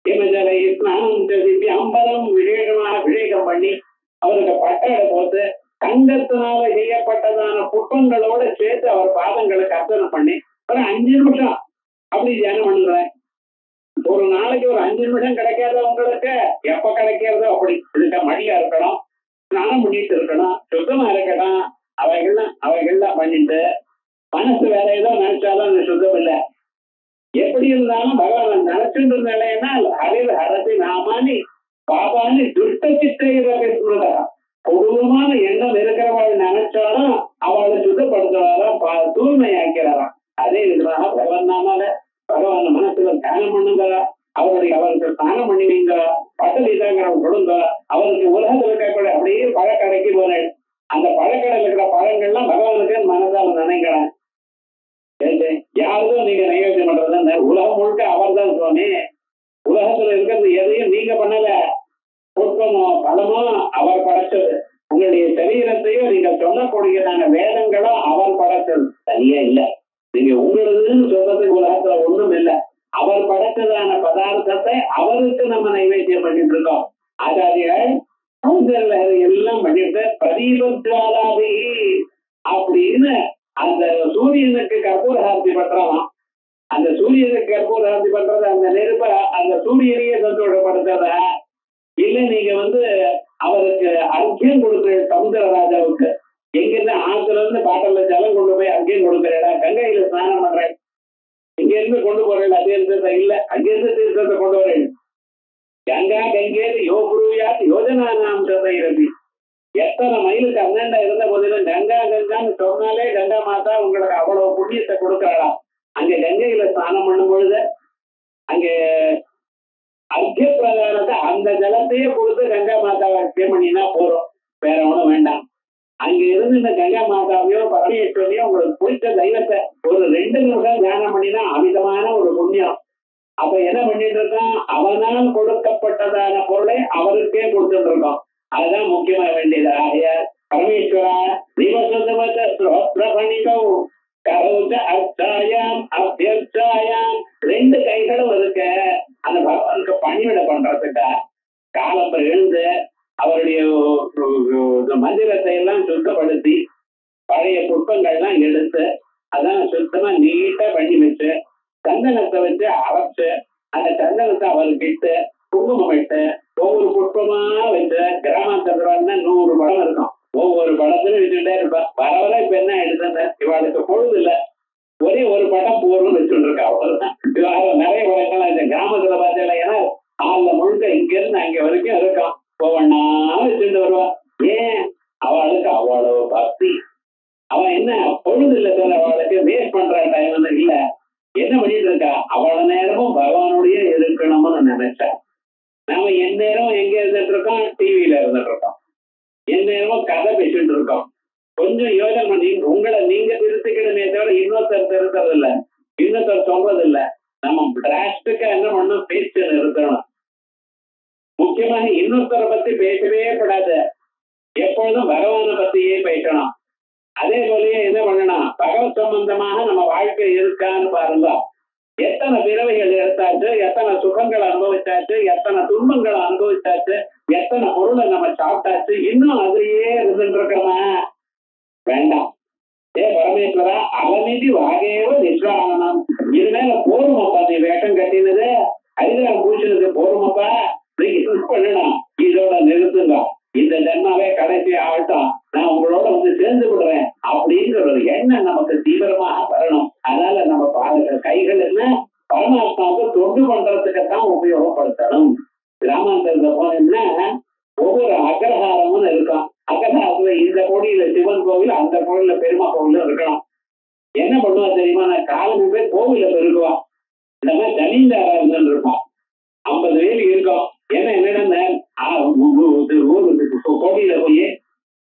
இமஜலை ஸ்நானம் செலுத்தி அம்பலம் விசேஷமாக அபிஷேகம் பண்ணி அவருக்கு பட்டடை போட்டு தங்கத்தினால செய்யப்பட்டதான புஷ்பங்களோட சேர்த்து அவர் பாதங்களுக்கு அர்ச்சனை பண்ணி ஒரு 5 நிமிஷம் அப்படி தியானம் பண்ணுறேன். ஒரு நாளைக்கு ஒரு 5 நிமிஷம் கிடைக்காத உங்களுக்கு எப்ப கிடைக்கிறதோ அப்படி இதுக்கு மடியா இருக்கணும், ஸ்நானம் பண்ணிட்டு இருக்கணும், சுத்தமா இருக்கணும். அவைகள்லாம் பண்ணிட்டு மனசு வேற ஏதோ நினைச்சாலும் அது சுத்தம் இல்லை. எப்படி இருந்தாலும் பகவான் நினைச்சுட்டு இருந்தேன்னா ஹரித ஹரதி நாமானி பாபானி துஷ்ட சித்தைகிறதா கொடூரமான எண்ணம் இருக்கிறவள் நினைச்சாலும் அவளை சுத்தப்படுத்துவாராம், தூய்மையாக்கிறாராம். அதே விதமாக பகவான் நாமால பகவான் மனசுல தியானம் பண்ணுங்க. அவருக்கு ஸ்நானம் பண்ணுவீங்க, பட்டதி தாங்கிறவங்க கொடுங்க. அவருக்கு உலகத்தில் இருக்கக்கூடிய அப்படியே பழக்கடைக்கு போனேன். அந்த பழக்கடையில் இருக்கிற பழங்கள்லாம் பகவானுக்கு மனதால் நினைக்கிறேன். யாருக்கும் நீங்க நைவேத்தியம் பண்றது உலகம் முழுக்க அவர் தான் சுவாமி. உலகத்துல இருக்கிறது எதையும் நீங்க பண்ணல. புஷ்பமோ பழமோ அவர் படைச்சது. உங்களுடைய சரீரத்தையும் நீங்க சொல்லக்கூடியதான வேதங்களும் அவர் படைச்சது. தனியா இல்ல. நீங்க உங்களுதுன்னு சொல்றதுக்கு உலகத்துல ஒண்ணும் இல்லை. அவர் படைச்சதான பதார்த்தத்தை அவருக்கு நம்ம நைவேத்தியம் பண்ணிட்டு இருக்கோம். ஆச்சாரியர் எல்லாம் பண்ணிட்டு பிரதீபத்வாலாபி அப்படின்னு அந்த சூரியனுக்கு கற்பூரஹாரதி பண்றலாம். அந்த சூரியனுக்கு கற்பூரஹாரதி பண்றது அந்த நெருப்ப அந்த சூரியனையே சந்தோஷப்படுத்துறத இல்ல நீங்க அவருக்கு அர்க்கியம் கொடுக்குற சமுத்திர ராஜாவுக்கு எங்கிருந்து ஆத்துல இருந்து பாட்டில ஜலம் கொண்டு போய் அர்க்கியம் கொடுக்குறேடா, கங்கையில ஸ்நானம் பண்றேன். இங்க இருந்து கொண்டு போறேன் தீர்த்தத்தை இல்ல, அங்கிருந்து தீர்த்தத்தை கொண்டு வரேன். கங்கா கங்கேது யோகுருயாத் யோஜனா நாம் ரவி. எத்தனை மைலுக்கு அண்ணாண்டா இருந்த போதிலும் கங்கா கங்கான்னு சொன்னாலே கங்கா மாதா உங்களுக்கு அவ்வளவு புண்ணியத்தை கொடுக்கறாளாம். அங்க கங்கையில ஸ்நானம் பண்ணும் பொழுது அங்கே அர்த்திய பிரகாரத்தை அந்த ஜலத்தையே கொடுத்து கங்கா மாதாவை அர்த்தியம் பண்ணினா போறோம், வேற ஒண்ணும் வேண்டாம். அங்க இருந்து இந்த கங்கா மாதாவையோ பரமேஸ்வரியோ உங்களுக்கு பிடிச்ச தெய்வத்தை ஒரு 2 நிமிஷம் தியானம் பண்ணினா அமிதமான ஒரு புண்ணியம். அப்ப என்ன பண்ணிட்டு இருக்கோம், அவனால் கொடுக்கப்பட்டதான பொருளை அவருக்கே கொடுத்துட்டு இருக்கோம். அதுதான் முக்கியமா வேண்டியது. ஆகிய பரமேஸ்வரா அர்ச்சாயாம் அபியர்ச்சாயாம் 2 கைகளும் இருக்க அந்த பகவானுக்கு பணிவிட பண்றதுக்கா காலப்ப எழுந்து அவருடைய மந்திரத்தை எல்லாம் சுத்தப்படுத்தி பழைய புஷ்பங்கள்லாம் எடுத்து அதான் சுத்தமா நீட்டா பண்ணி வச்சு சந்தனத்தை வச்சு அரைச்சு அந்த சந்தனத்தை அவருக்கு இட்டு குங்குமம் இட்டு ஒவ்வொரு புஷ்பமா வச்சு கிராமத்துல 100 படம் இருக்கும். ஒவ்வொரு படத்திலும் வச்சுட்டே இருப்பா. வர வர இப்ப என்ன எடுத்த இவாளுக்கு பொழுது இல்ல, ஒரே ஒரு படம் போறோம்னு வச்சுட்டு இருக்கா. அவ்வளவுதான். நிறைய படங்கள்லாம் இந்த கிராமத்துல பார்த்தா ஏன்னா ஆள்ல முழுக்க இங்க இருந்து அங்க வரைக்கும் இருக்கும். ஒவ்வொன்னா வச்சுட்டு வருவா. ஏன் அவளுக்கு அவ்வளவு பக்தி. அவன் என்ன பொழுது இல்ல சார், அவளுக்கு வேஸ்ட் பண்ற டைம் இல்ல. என்ன பண்ணிட்டு இருக்கா, அவ்வளவு நேரமும் பகவானுடைய இருக்கணும்னு நினைச்சா. நாம என் நேரம் எங்க இருந்துட்டு இருக்கோம், டிவியில இருந்துட்டு இருக்கோம். என் நேரமும் கதை பேசிட்டு இருக்கோம். கொஞ்சம் யோசனை பண்ணி உங்களை நீங்க திருத்திக்கணுமே தவிர இன்னொருத்தர் திருத்தது இல்ல, இன்னொருத்தர் சொல்றது இல்ல. நம்ம டிராஸ்டிக்கா என்ன பண்ணணும், பேச்சு நிறுத்தணும். முக்கியமாக இன்னொருத்தரை பத்தி பேசவே கூடாது, எப்பொழுதும் பகவானை பத்தியே பேசணும். அதே போலயே என்ன பண்ணணும், பகவத் சம்பந்தமாக நம்ம வாழ்க்கை இருக்கான்னு பாருங்க. எத்தனை பிறவைகள் எடுத்தாச்சு, எத்தனை சுகங்களை அனுபவிச்சாச்சு, எத்தனை துன்பங்களை அனுபவிச்சாச்சு, எத்தனை பொருளை நம்ம சாப்பிட்டாச்சு, இன்னும் அதுலயே இருந்துட்டு இருக்கோமா? வேண்டாம். ஏ பரமேஸ்வரா அவனிதி வாகேவ நிஸ்வாகனம். இது மேல போருமப்பா, நீ வேஷம் கட்டினது ஹரிதாரம் பூசினது போருமப்பா, நீங்க பண்ணணும். இதோட நிறுத்துங்க, இந்த ஜென்மாவே கடைசி ஆகட்டும், நான் உங்களோட வந்து சேர்ந்து விடுறேன் அப்படிங்கிற ஒரு எண்ணம் நமக்கு தீவிரமாக வரணும். அதனால நம்ம கைகள் என்ன பரமாத்மாவுக்கு தொண்டு பண்றதுக்குத்தான் உபயோகப்படுத்தணும். கிராமாந்தரத்துல போனீங்கன்னா ஒவ்வொரு அக்ரஹாரமும் இருக்கும். அக்ரஹாரத்துல இந்த கோடியில சிவன் கோவில், அந்த கோவில்ல பெருமா கோவில் இருக்கணும். என்ன பண்ணுவா தெரியுமா, நான் காலமே போய் கோவில பெருக்குவான். இந்த மாதிரி ஜமீன்தாரா இருந்துட்டு இருப்பான். 50 வேலி இருக்கும். ஏன்னா என்னன்னா கோடியில போய்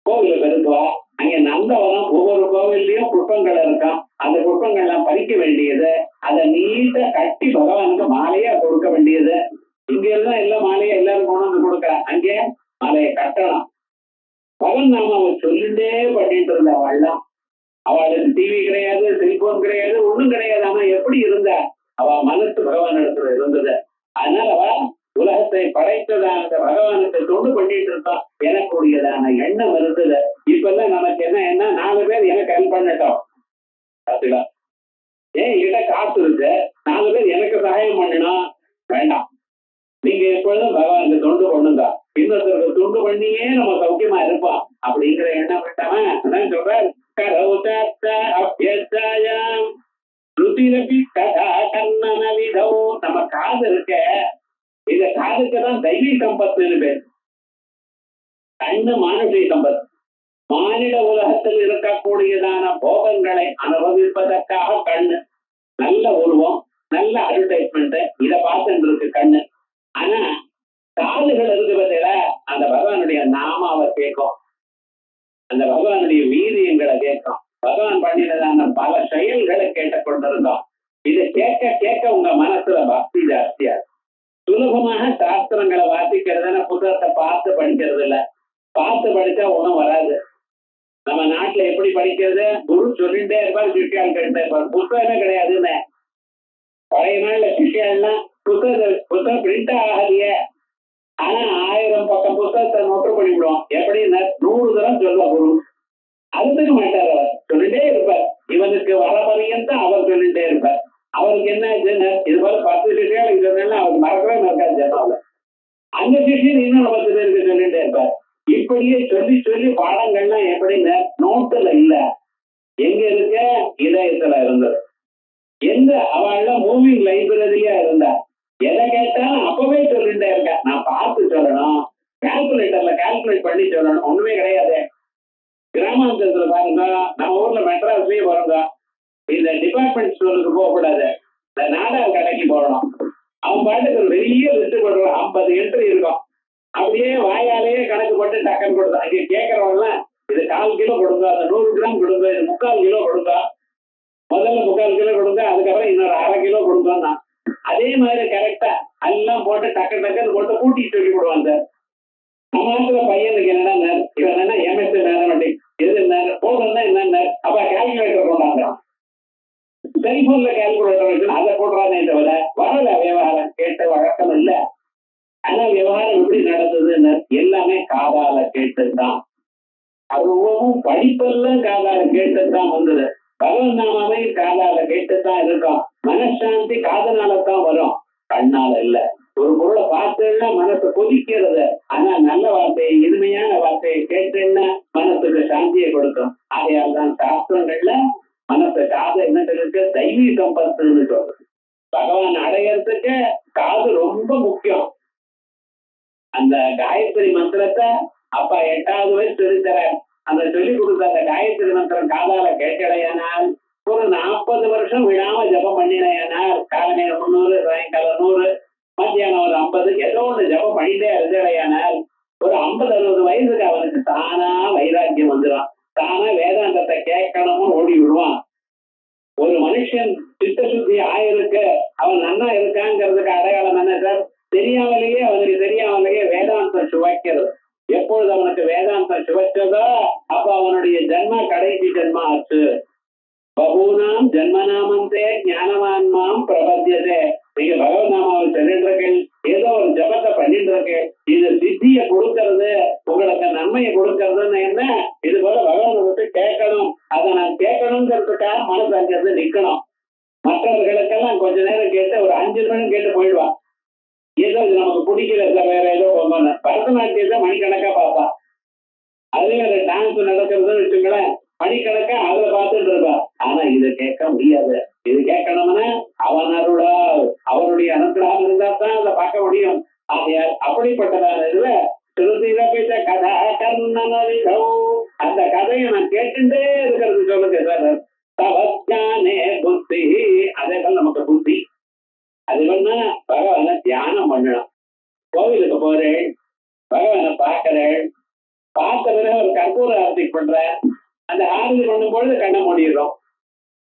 கோவில பெருக்குவா. அங்க நந்தவனம் ஒவ்வொரு கோவில்லையும் புஷ்பங்கள் இருக்கும். அந்த புஷ்பங்கள் எல்லாம் பறிக்க வேண்டியது, அதை நீட்ட கட்டி பகவானுக்கு மாலையா கொடுக்க வேண்டியது. இங்க இருந்தா எல்லாம் மாலையா எல்லாரும் கொண்டு வந்து கொடுக்குறா, அங்கே மாலையை கட்டணும். பகன் நாம அவ சொல்லிட்டே பண்ணிட்டு இருந்த அவள்லாம். அவளுக்கு டிவி கிடையாது, செல்போன் கிடையாது, ஒண்ணும் கிடையாது. ஆனா எப்படி இருந்தா அவ மனசு பகவான் இடத்துல இருந்தது. அதனால அவ உலகத்தை படைத்ததான அந்த பகவானுக்கு தொண்டு பண்ணிட்டு இருக்கான். எனக்குரியதான எண்ணம் இருந்தது. இப்ப எல்லாம் நமக்கு என்ன 4 பேர் எனக்கு ஹெல்ப் பண்ணட்டும், ஏன் கிட்ட காசு இருக்கு, 4 பேர் எனக்கு சகாயம் பண்ணணும், வேண்டாம். நீங்க எப்பொழுதும் பகவானுக்கு தொண்டு பண்ணுங்க. இன்னொருத்தருக்கு தொண்டு பண்ணியே நம்ம சௌக்கியமா இருப்போம் அப்படிங்கிற எண்ணம் விட்டவன் அதான் சொல்றார். நம்ம காது இருக்க, இந்த காதுக்குதான் தெய்வீ சம்பத்துன்னு பேர். கண்ணு மானுஷ சம்பத். மானிட உலகத்தில் இருக்கக்கூடியதான போகங்களை அனுபவிப்பதற்காக கண்ணு. நல்ல உருவம், நல்ல அட்வர்டைஸ்மெண்ட், இதை பார்த்துட்டு இருக்கு கண்ணு. ஆனா காதுகள் இருக்கு பத்தியில அந்த பகவானுடைய நாமாவை கேட்கும், அந்த பகவானுடைய வீரியங்களை கேட்கும், பகவான் பண்ணினதான பல செயல்களை கேட்டுக்கொண்டிருந்தோம். இதை கேட்க கேட்க உங்க மனசுல பக்தி ஜாஸ்தியா. சுலபமாக சாஸ்திரங்களை வாசிக்கிறதுனா புத்தகத்தை பார்த்து படிக்கிறது இல்ல, பார்த்து படிச்சா ஒண்ணும் வராது. நம்ம நாட்டுல எப்படி படிக்கிறது, குரு சொல்லிட்டே இருப்பார், சிஷ்யால் கேட்டே இருப்பார், புத்தகமே கிடையாதுன்னு. பழைய நாள்ல சிஷ்யாலாம் புத்தகம் பிரிண்ட் ஆகாதிய, ஆனா 1000 பக்கம் புத்தகத்தை நோட்டு பண்ணிவிடுவோம். எப்படின்னா 100 தரம் சொல்லுவா குரு, அதுக்கு மாட்டார். அவர் சொல்லிட்டே இருப்பார், இவனுக்கு வர பரியந்தான் அவர் சொல்லிட்டே இருப்பார். அவருக்கு என்ன இது போல 10 சிஷியாளுக்கு சொன்னா அவருக்கு மறக்கவே மறக்காது ஜென்மாவில். அந்த சிஷியன் இன்னும் 10 பேருக்கு சொல்லிட்டே இருப்பார். இப்படியே சொல்லி சொல்லி பாடங்கள்லாம் எப்படின்னு நோட்டுல இல்ல, எங்க இருக்க இதயத்துல இருந்தது. எந்த அவள்லாம் மூவிங் லைப்ரரியா இருந்தா எதை கேட்டாலும் அப்பவே சொல்லிட்டே இருக்கா. நான் பார்த்து சொல்லணும், கால்குலேட்டர்ல கால்குலேட் பண்ணி சொல்லணும், ஒண்ணுமே கிடையாது. கிராமாந்தரத்துல பாருங்க, நம்ம ஊர்ல மெட்ராஸ்லயே பாருங்க, இந்த டிபார்ட்மெண்ட் ஸ்டோருக்கு போகக்கூடாது, இந்த நாடக கடைக்கு போகணும். அவன் பாட்டுக்கு ஒரு பெரிய லிஸ்ட் போடுறான், 50 என்ட்ரி இருக்கும். அப்படியே வாயாலேயே கணக்கு போட்டு டக்குன்னு கொடுத்தான். இங்க கேட்கறவங்கலாம் இது 1/4 கிலோ கொடுங்க, அந்த 100 கிராம் கொடுங்க, இது 3/4 கிலோ கொடுங்க, முதல்ல 3/4 கிலோ கொடுங்க, அதுக்கப்புறம் இன்னொரு 1/2 கிலோ கொடுங்கன்னா அதே மாதிரி கரெக்டா எல்லாம் போட்டு டக்குன்னு போட்டு கூட்டி சொல்லி கொடுவான் சார். நம்ம பையனுக்கு என்னன்னா இவன் என்ன எம்எஸ்சி மேத்தமெட்டிக்ஸ் எது என்ன போடுறதுன்னா என்னென்ன அப்ப கால்குலேட்டர் கொண்டாடுறான். செல்போன்ல கால்குலேட்டர் வச்சு அதை போடுறானே தவிர வரல விவகாரம் கேட்ட வழக்கம் இல்ல. ஆனா விவகாரம் எப்படி நடந்ததுன்னு எல்லாமே காதால கேட்டுதான். அதுவும் படிப்பெல்லாம் காதால கேட்டுதான் வந்தது. பகவன் நாமாவே காதால கேட்டுதான் இருக்கும். மனசாந்தி காதனாலதான் வரும், கண்ணால இல்ல. ஒரு பொருளை பார்த்தேன்னா மனசு கொதிக்கிறது. ஆனா நல்ல வார்த்தையை, இனிமையான வார்த்தையை கேட்டேன்னா மனசுக்கு சாந்தியை கொடுக்கும். ஆகையால் தான் சாஸ்திரங்கள்ல மனசு காது என்ன இருக்கு, தெய்வீ சம்பத்துன்னு சொல்றது. பகவான் அடையறதுக்கு காது ரொம்ப முக்கியம். அந்த காயத்ரி மந்திரத்தை அப்பா 8வது வயசு சொல்லித்தர அந்த சொல்லி கொடுத்த அந்த காயத்ரி மந்திரம் காதால கேட்கலையானால் ஒரு 40 வருஷம் விடாம ஜபம் பண்ணினையானால் காலநேரம் 300, சாயங்காலம் 100, மத்தியானம் ஒரு 50, ஏதோ ஒண்ணு ஜபம் பண்ணிட்டே இருந்தால் ஒரு 50-60 வயசுக்கு அவனுக்கு தானா வைராக்கியம் வந்துடும். தானா வேதாந்தத்தை கேட்கணும்னு ஓடி விடுவான். ஒரு மனுஷன் சித்த சுத்தி ஆயிருக்கு, அவன் நன்னா இருக்காங்கிறதுக்கு அடையாளம் என்ன சார்? தெரியாமலேயே அவனுக்கு தெரியாமலேயே வேதாந்தம் சுவைக்கிறது. எப்பொழுது அவனுக்கு வேதாந்தம் சுவைச்சதோ அப்ப அவனுடைய ஜென்மா கடைசி ஜென்மா ஆச்சு. பகூனாம் ஜென்மநாமந்தே ஞானவான்மாம் பிரபத்தியதே. நீங்க பகவத் நாமாவை சொல்லிட்டு இருக்கேன், ஏதோ ஒரு ஜபத்தை பண்ணிட்டு இருக்கேன், இது சித்தியை கொடுக்கறது, உங்களுக்கு நன்மையை கொடுக்கறதுன்னு என்ன? இது போல பகவானை விட்டு கேட்கணும். அதை நான் கேட்கணுங்கிறதுக்காக மனசு அங்கிருந்து நிக்கணும். மற்றவர்களுக்கெல்லாம் கொஞ்ச நேரம் கேட்டு ஒரு 5 நிமிடம் கேட்டு போயிடுவான். ஏதோ இது நமக்கு பிடிக்கல சார், வேற ஏதோ ஒண்ணு. பரதநாட்டியத்தை மணிக்கணக்கா பார்ப்பான். அதுவே ஒரு டான்ஸ் நடக்கிறதுன்னு வச்சுங்களேன், மணிக்கணக்கா அதுல பார்த்துட்டு இருப்பான். ஆனா இதை கேட்க முடியாது. இது கேட்கணும்னா அவன் அருளால், அவருடைய அனுகிரகம் இருந்தா தான் அதை பார்க்க முடியும். ஆகையால் அப்படிப்பட்டதான இதுல கதா கர்ணனோ அந்த கதையை நான் கேட்டுட்டே இருக்கிறது சொல்லுங்க சார். தவஞானே புத்தி, அதே போல நமக்கு புத்தி. அது வேணா பகவான தியானம் பண்ணணும். கோவிலுக்கு போறேன், பகவானை பார்க்கிறேன், பார்த்த பிறகு ஒரு கற்பூர ஆரத்தி பண்ற, அந்த ஆரத்தி பண்ணும் பொழுது கண்ண மூடிடுறோம்.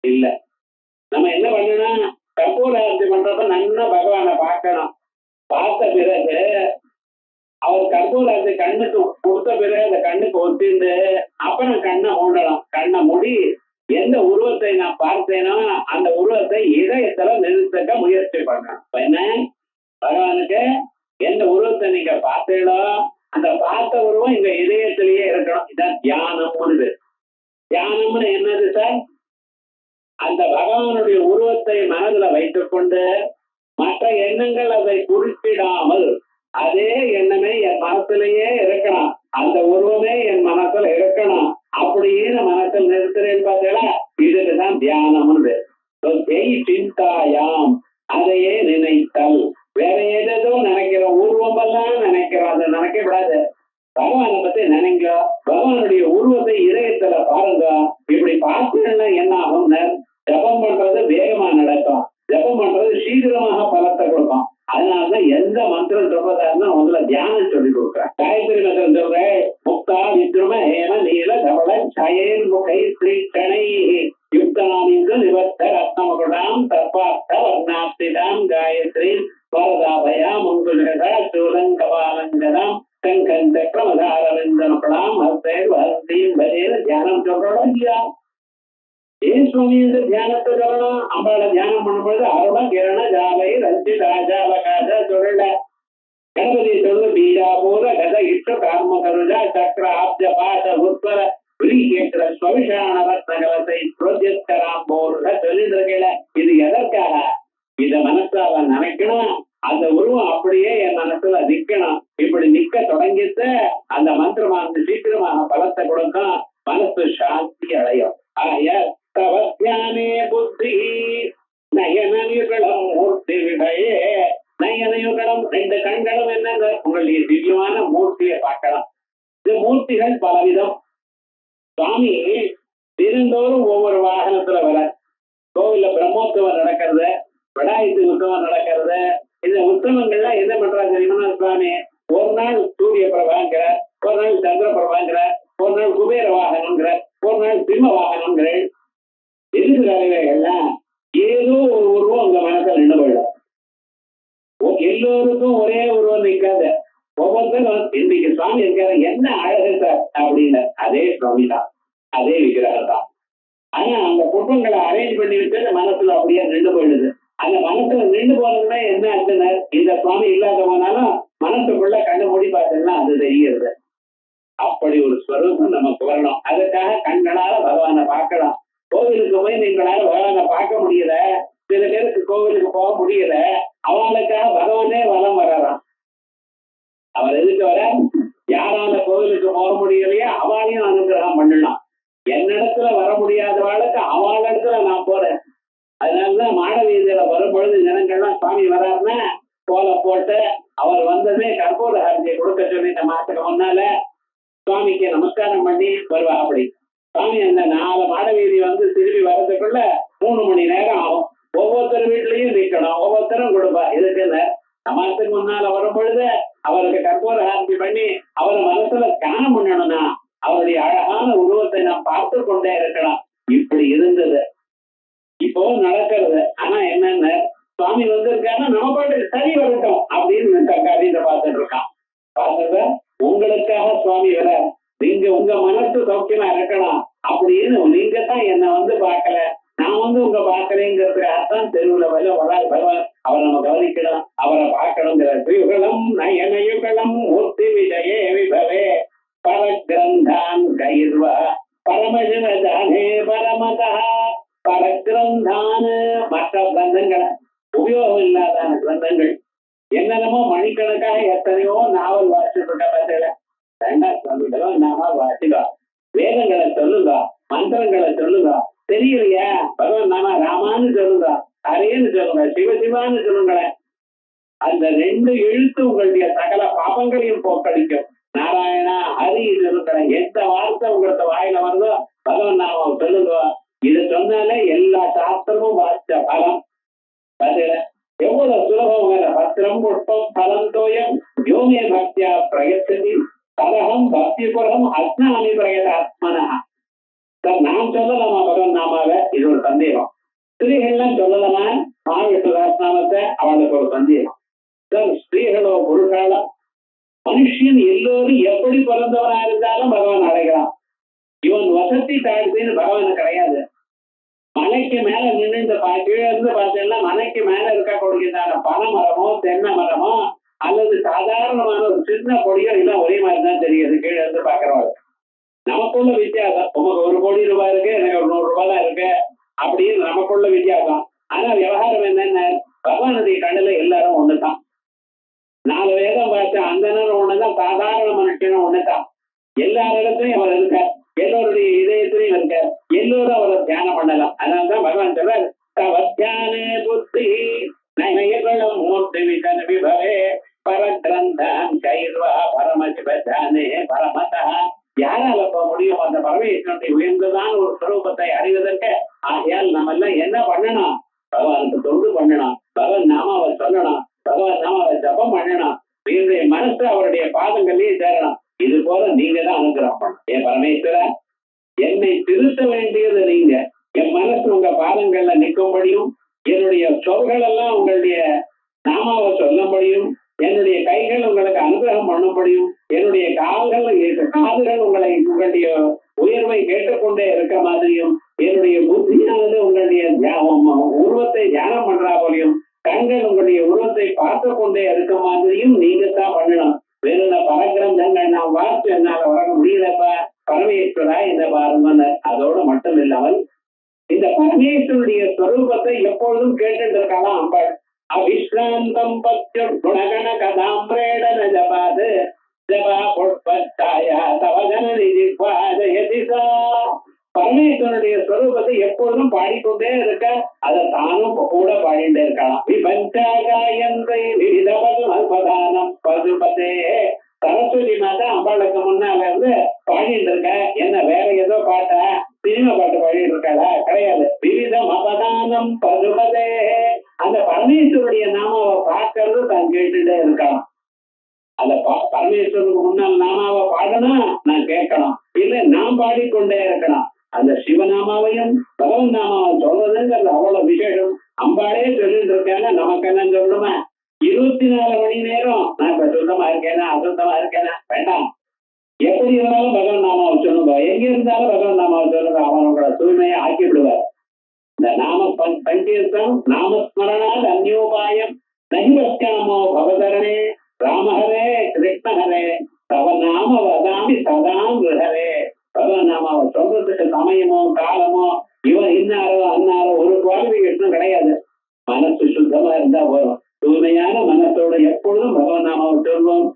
இல்ல, நம்ம என்ன பண்ணணும், கற்பூர ஆரத்தி பண்றப்ப நல்லா பகவானை பார்க்கணும். பார்த்த பிறகு அவர் கற்பூர ஆரத்தி கண்ணுக்கு கொடுத்த பிறகு அந்த கண்ணுக்கு ஒத்திண்டு அப்புறம் கண்ணை மூடணும். கண்ணை மூடி எந்த உருவத்தை நான் பார்த்தேனோ அந்த உருவத்தை இதயத்துல நிறுத்த முயற்சி பண்ணணும். என்ன, பகவானுக்கு எந்த உருவத்தை நீங்க பார்த்தீங்களோ அந்த பார்த்த உருவம் இங்க இதயத்திலேயே இருக்கணும். இதான் தியானம்னு. தியானம்னு என்னது சார்? அந்த பகவானுடைய உருவத்தை மனதுல வைத்துக் கொண்டு மற்ற எண்ணங்கள் அதை குறிப்பிடாமல் அதே எண்ணமே என் மனசுலயே இருக்கணும், அந்த உருவமே என் மனசுல இருக்கணும் அப்படின்னு மனசில் நிறுத்துறேன்னு பார்த்தீங்களா, இதுக்குதான் தியானம்னு. சிந்தாயாம், அதையே நினைத்தல். வேற ஏதோ நினைக்கிற உருவமெல்லாம் நினைக்கிறோம், அதை நினைக்க கூடாது. பகவானை பத்தி நினைங்க, பகவானுடைய உருவத்தை இதயத்துல பாருங்க. இப்படி பார்த்தீங்கன்னா என்ன ஆகும், ஜபம் பண்றது வேகமா நடக்கும், ஜபம் பண்றது சீக்கிரமாக பலத்தை கொடுக்கும். அதனாலதான் எந்த மந்திரம் சொல்றதா இருந்தா முதல்ல தியானம் சொல்லி கொடுக்குறேன். காயத்ரி மந்திரம் சொல்றேன், முக்தா வித்ரும ஹேம நீல தவள சயேன் முகை ஸ்ரீ யுக்தானிந்து நிவர்த்த ரத்னமகுடாம் தர்பார்த்த வர்ணாஸ்திதாம் காயத்ரி வரதாபயா முங்குலகா சூலங்கபாலங்கதாம் கங்கன் சக்கரமதாரவிந்தம் ஹஸ்தேர் வஹஸ்தீம் பஜேன தியானம் சொல்றோம் இல்லையா? ஏன் சுவாமி இந்த தியானத்தை சொல்லணும்? அம்பாளை தியானம் பண்ணும்பொழுது அருண கிரண ஜாலை ரஞ்சி ராஜால காஜ சொல்லல. கணபதி சொல்லு பீஜாபூர கத இஷ்ட கார்ம கருஜா சக்கர ஆப்ஜ பாச உத்வர விரிகேற்ற ஸ்வவிஷான ரத்னகலத்தை புரோஜ்யஸ்கராம் போர்ல சொல்லிட்டு இருக்கல. இது எதற்காக? இத மனசால நினைக்கணும், அந்த உருவம் அப்படியே என் மனசுல நிக்கணும். இப்படி நிக்க தொடங்கிட்டு அந்த மந்திரமானது சீக்கிரமாக பலத்தை கொடுக்கும், மனசு சாந்தி அடையும். ஆய தவ தியானே புத்தி, நயனயுகளும் மூர்த்தி விடையே. நயனயுகளும் ரெண்டு கண்களும் என்னங்க உங்களுடைய திவ்யமான மூர்த்தியை பார்க்கலாம். இந்த மூர்த்திகள் பலவிதம். சுவாமி தினந்தோறும் ஒவ்வொரு வாகனத்துல வர கோவில்ல பிரம்மோத்சவம் நடக்கிறது, விடாயத்து உற்சவம் நடக்கிறது. இந்த உற்சவங்கள்லாம் என்ன பண்றாங்க தெரியுமா சுவாமி? ஒரு நாள் சூரிய பிரபாங்கிற, ஒரு நாள் சந்திர பிரபாங்கிற, ஒரு நாள் குபேர வாகனம்ங்கிற, ஒரு நாள் சிம்ம வாகனம்ங்கிற. எல்லாம் ஏதோ ஒரு உருவம் உங்க மனசுல நின்று போயிடும். எல்லோருக்கும் ஒரே உருவம் நிற்காது. ஒவ்வொருத்தரும் இன்னைக்கு சுவாமி இருக்காரு, என்ன அழகு சார் அப்படின்னு. அதே சுவாமி தான், அதே விக்கிரகம் தான். ஆனா அந்த குடும்பங்களை அரேஞ்ச் பண்ணி வச்சு மனசுல அப்படியே நின்று போயிடுது. அந்த மனசுல நின்று போனதுமே என்ன ஆச்சுன்னா, இந்த சுவாமி இல்லாத போனாலும் மனசுக்குள்ள கண்ணு மூடி பார்த்தோம்னா அது தெரிகிறது. அப்படி ஒரு ஸ்வரூபம் நமக்கு வரணும். அதுக்காக கண்களால பகவானை பார்க்கலாம். கோவிலுக்கு போய் நீங்களால பகவானை பார்க்க முடியல, சில பேருக்கு கோவிலுக்கு போக முடியல, அவங்களுக்காக பகவானே வலம் வர்றாராம். அவர் எதுக்கு வர? யாரால கோவிலுக்கு போக முடியலையோ அவளையும் அனுகிரகம் பண்ணலாம். என்னிடத்துல வர முடியாதவாளுக்கு அவளிடத்துல நான் போறேன். அதனாலதான் மாடவீதியில வரும்பொழுது ஜனங்கள்லாம் சுவாமி வராருன்னா கோலை போட்டு அவர் வந்ததே கற்பூர ஹாரதியை கொடுக்க சொல்லி இந்த மாசத்துக்கு முன்னால சுவாமிக்கு நமஸ்காரம் பண்ணி வருவா. அப்படி சுவாமி அந்த 4 மாடவீதி வந்து திரும்பி வர்றதுக்குள்ள 3 மணி நேரம் ஆகும். ஒவ்வொருத்தர் வீட்லயும் நிற்கணும், ஒவ்வொருத்தரும் கொடுப்பா. இதுக்கு மாசத்துக்கு முன்னால வரும் பொழுது அவருக்கு கற்பூர ஹாரதி பண்ணி அவரை மனசுல தியானம் பண்ணணும்னா அவருடைய அழகான உருவத்தை நாம் பார்த்து கொண்டே இருக்கலாம். இப்படி இருந்தது, இப்போ நடக்கிறது. ஆனா என்னன்னு சுவாமி வந்திருக்காருன்னா நம்ம பாட்டு சரி வரட்டும் அப்படின்னு கவிதை பார்த்துட்டு இருக்கான். பார்த்தத உங்களுக்காக சுவாமி வர, நீங்க உங்க மனசு சௌக்கியமா இருக்கலாம் அப்படின்னு நீங்க தான் என்ன வந்து பார்க்கல, நான் வந்து உங்க பார்க்கலங்கிறதுக்காகத்தான் தெருவுல வருவார். அவரை நம்ம கவனிக்கணும், அவரை பார்க்கணுங்கிற யுகலம் நயனயுகலம் மூர்த்தி விஜயே விபவே பரகிரந்தான் கைர்வா பரமசிவதானே பரமதா. பரகிரந்தான மற்ற கிரந்தங்களை, உபயோகம் இல்லாத கிரந்தங்கள் என்னென்னமோ மணிக்கணக்காக எத்தனையோ நாவல் வாசிச்சுட்டு பார்த்தீங்களா? ரெண்டாம் நாம வாசிக்கா, வேதங்களை சொல்லுங்க, மந்திரங்களை சொல்லுங்க. தெரியலையா பகவான் நாம ராமான்னு சொல்லுங்க, ஹரேன்னு சொல்லுங்க, சிவசிவான்னு சொல்லுங்களேன். அந்த 2 எழுத்து உங்களுடைய சகல பாபங்களையும் போக்கடிக்கும். நாராயணா ஹரி சொல்லுங்கள. எந்த வார்த்தை உங்களுக்கு வாயில வருதோ பகவான் நாம சொல்லுங்க. இது சொன்னாலே எல்லா சாஸ்திரமும் வாசிச்ச பலம். எவ்வளவு சுலபம் வேற. பத்திரம் புஷ்பம் பலம் தோயம் யோமே பக்தியா பிரயத்ததி தரகம் பக்திபுரம் அஸ்னாமி பிரயத ஆத்மனா. சார் நான் சொல்லலாமா பகவான் நாமாவை? இது ஒரு சந்தேகம். ஸ்திரீகள்லாம் சொல்லலாமா மகாவிஷ்ணு சஹஸ்ரநாமத்தை? அவளுக்கு ஒரு சந்தேகம். சார் ஸ்திரீகளோ புருஷாலோ மனுஷன் எல்லோரும் எப்படி பிறந்தவனா இருந்தாலும் பகவான் அடைகிறான். இவன் வசதி தாழ்த்தின்னு பகவான் கிடையாது. மலைக்கு மேல நின்று இந்த கீழே இருந்து பார்த்தீங்கன்னா மலைக்கு மேல இருக்க கொடுக்கிறான பனை மரமோ தென்னை மரமோ அல்லது சாதாரணமான ஒரு சின்ன கொடியோ எல்லாம் ஒரே மாதிரி தான் தெரியுது கீழே இருந்து பாக்குறவாங்க. நமக்குள்ள வித்தியாசம். உமக்கு 1 கோடி ரூபாய் இருக்கு, எனக்கு 100 ரூபாய் தான் இருக்கு அப்படின்னு நமக்குள்ள வித்தியாசம். ஆனா விவகாரம் என்னென்ன, பகவானுடைய கண்ணுல எல்லாரும் ஒண்ணுதான். 4 வேதம் பார்த்து அந்த நேரம் ஒண்ணுதான், சாதாரண மனுஷனும் ஒண்ணுதான். எல்லா இடத்துலயும் அவர் இருக்கார், எல்லோருடைய இதயத்திலையும் இருக்கார், எல்லோரும் அவரை தியானம் பண்ணலாம். அதனாலதான் பகவான் சொல்றார், தவத்தியானே புத்தி நயனயுகலம் மூர்த்தி விபவே பரகிரந்தான் கைர்வா பரமசிவதானே பரமதா. யாரால போக முடியும் அந்த பரமேஸ்வரனுடைய உயர்ந்ததான் ஒரு ஸ்வரூபத்தை அறிவதற்கு? ஆகையால் நம்ம எல்லாம் என்ன பண்ணணும்? பகவானுக்கு தொண்டு பண்ணணும், பகவான் நாமாவை சொல்லணும், பகவான் நாமாவை ஜபம் பண்ணணும், என்னுடைய மனசு அவருடைய பாதங்கள்லயே சேரணும். இது போல நீங்க தான் அனுகிரகம் பண்ணணும். என் பரமேஸ்வர, என்னை திருத்த வேண்டியது நீங்க. என் மனசு உங்க பாதங்கள்ல நிற்கும்படியும், என்னுடைய சொற்கள் எல்லாம் உங்களுடைய நாமாவை சொல்லும்படியும், என்னுடைய கைகள் உங்களுக்கு அனுகிரகம் பண்ணும்படியும், என்னுடைய காதுகள் உங்களுடைய உயர்வை கேட்டுக்கொண்டே இருக்க மாதிரியும், என்னுடைய புத்தியானது உங்களுடைய உருவத்தை தியானம் பண்றா போலையும், கண்கள் உங்களுடைய உருவத்தை பார்த்து கொண்டே இருக்க மாதிரியும் நீங்க தான் பண்ணணும். வேற பரகிரந்தங்கள் நான் வார்த்தை என்னால வர முடியலப்பா பரமேஸ்வரா இந்த பாருங்க. அதோடு மட்டும் இல்லாமல் இந்த பரமேஸ்வருடைய ஸ்வரூபத்தை எப்பொழுதும் கேட்டுட்டு இருக்கலாம் அம்பாள். அவிஸ்ராந்தம் பத்ய குணகண கதாம்பிரேடன ஜபாது ஜபா புஷ்பத்தாயா தவஜனி ஜிஹ்வாஜயதிசா. பரமேஸ்வரனுடைய ஸ்வரூபத்தை எப்பொழுதும் பாடிக்கொண்டே இருக்க, அதை தானும் கூட பாடிட்டே இருக்கலாம். விபஞ்சாகாயந்தை விவிதபதும் அல்பதானம் பதுபதே. சரஸ்வதி மாதா அம்பாளுக்கு முன்னால இருந்து பாடிட்டு இருக்க. என்ன வேற ஏதோ பாட்டா, சினிமா பாட்டு பாடிட்டு இருக்காளா? கிடையாது. விவிதம் அபதானம் பதுபதே. அந்த பரமேஸ்வருடைய நாமாவை பார்க்கறது தான் கேட்டுட்டே இருக்கலாம். அந்த பரமேஸ்வரனுக்கு முன்னால் நாமாவை பாடணும், நான் கேட்கணும். இல்ல நான் பாடிக்கொண்டே இருக்கலாம். அந்த சிவநாமாவையும் பகவன் நாமாவை சொல்றதுங்கிறது அவ்வளவு விசேஷம். அம்பாளே சொல்லிட்டு இருக்காங்க, நமக்கு என்ன சொல்லணுமா? 24 மணி நேரம் நான் இப்ப சுத்தமா இருக்கேனா அசுத்தமா இருக்கேனா வேண்டாம். எப்படி இருந்தாலும் பகவன் நாமாவை சொல்லுங்க, எங்க இருந்தாலும் பகவன் நாமாவை சொல்லுங்க. அவனோட தூய்மையை ஆக்கி விடுவார். இந்த நாம பஞ்சீர்த்தம் நாமஸ்மரணாத் அந்யோபாயம் நகிபஸ்காமோ பவதரணே ராமஹரே கிருஷ்ணஹரே தவ நாம வதாமி சதாம் ஹரே. பகவன் நாமாவை சொல்றதுக்கு சமயமோ காலமோ இவன் இன்னாரோ அன்னாரோ ஒரு குவாலிபிகேஷனும் கிடையாது. மனசு சுத்தமா இருந்தா போதும். தூய்மையான மனசோட எப்பொழுதும் பகவன் நாமாவை சொல்வோம்.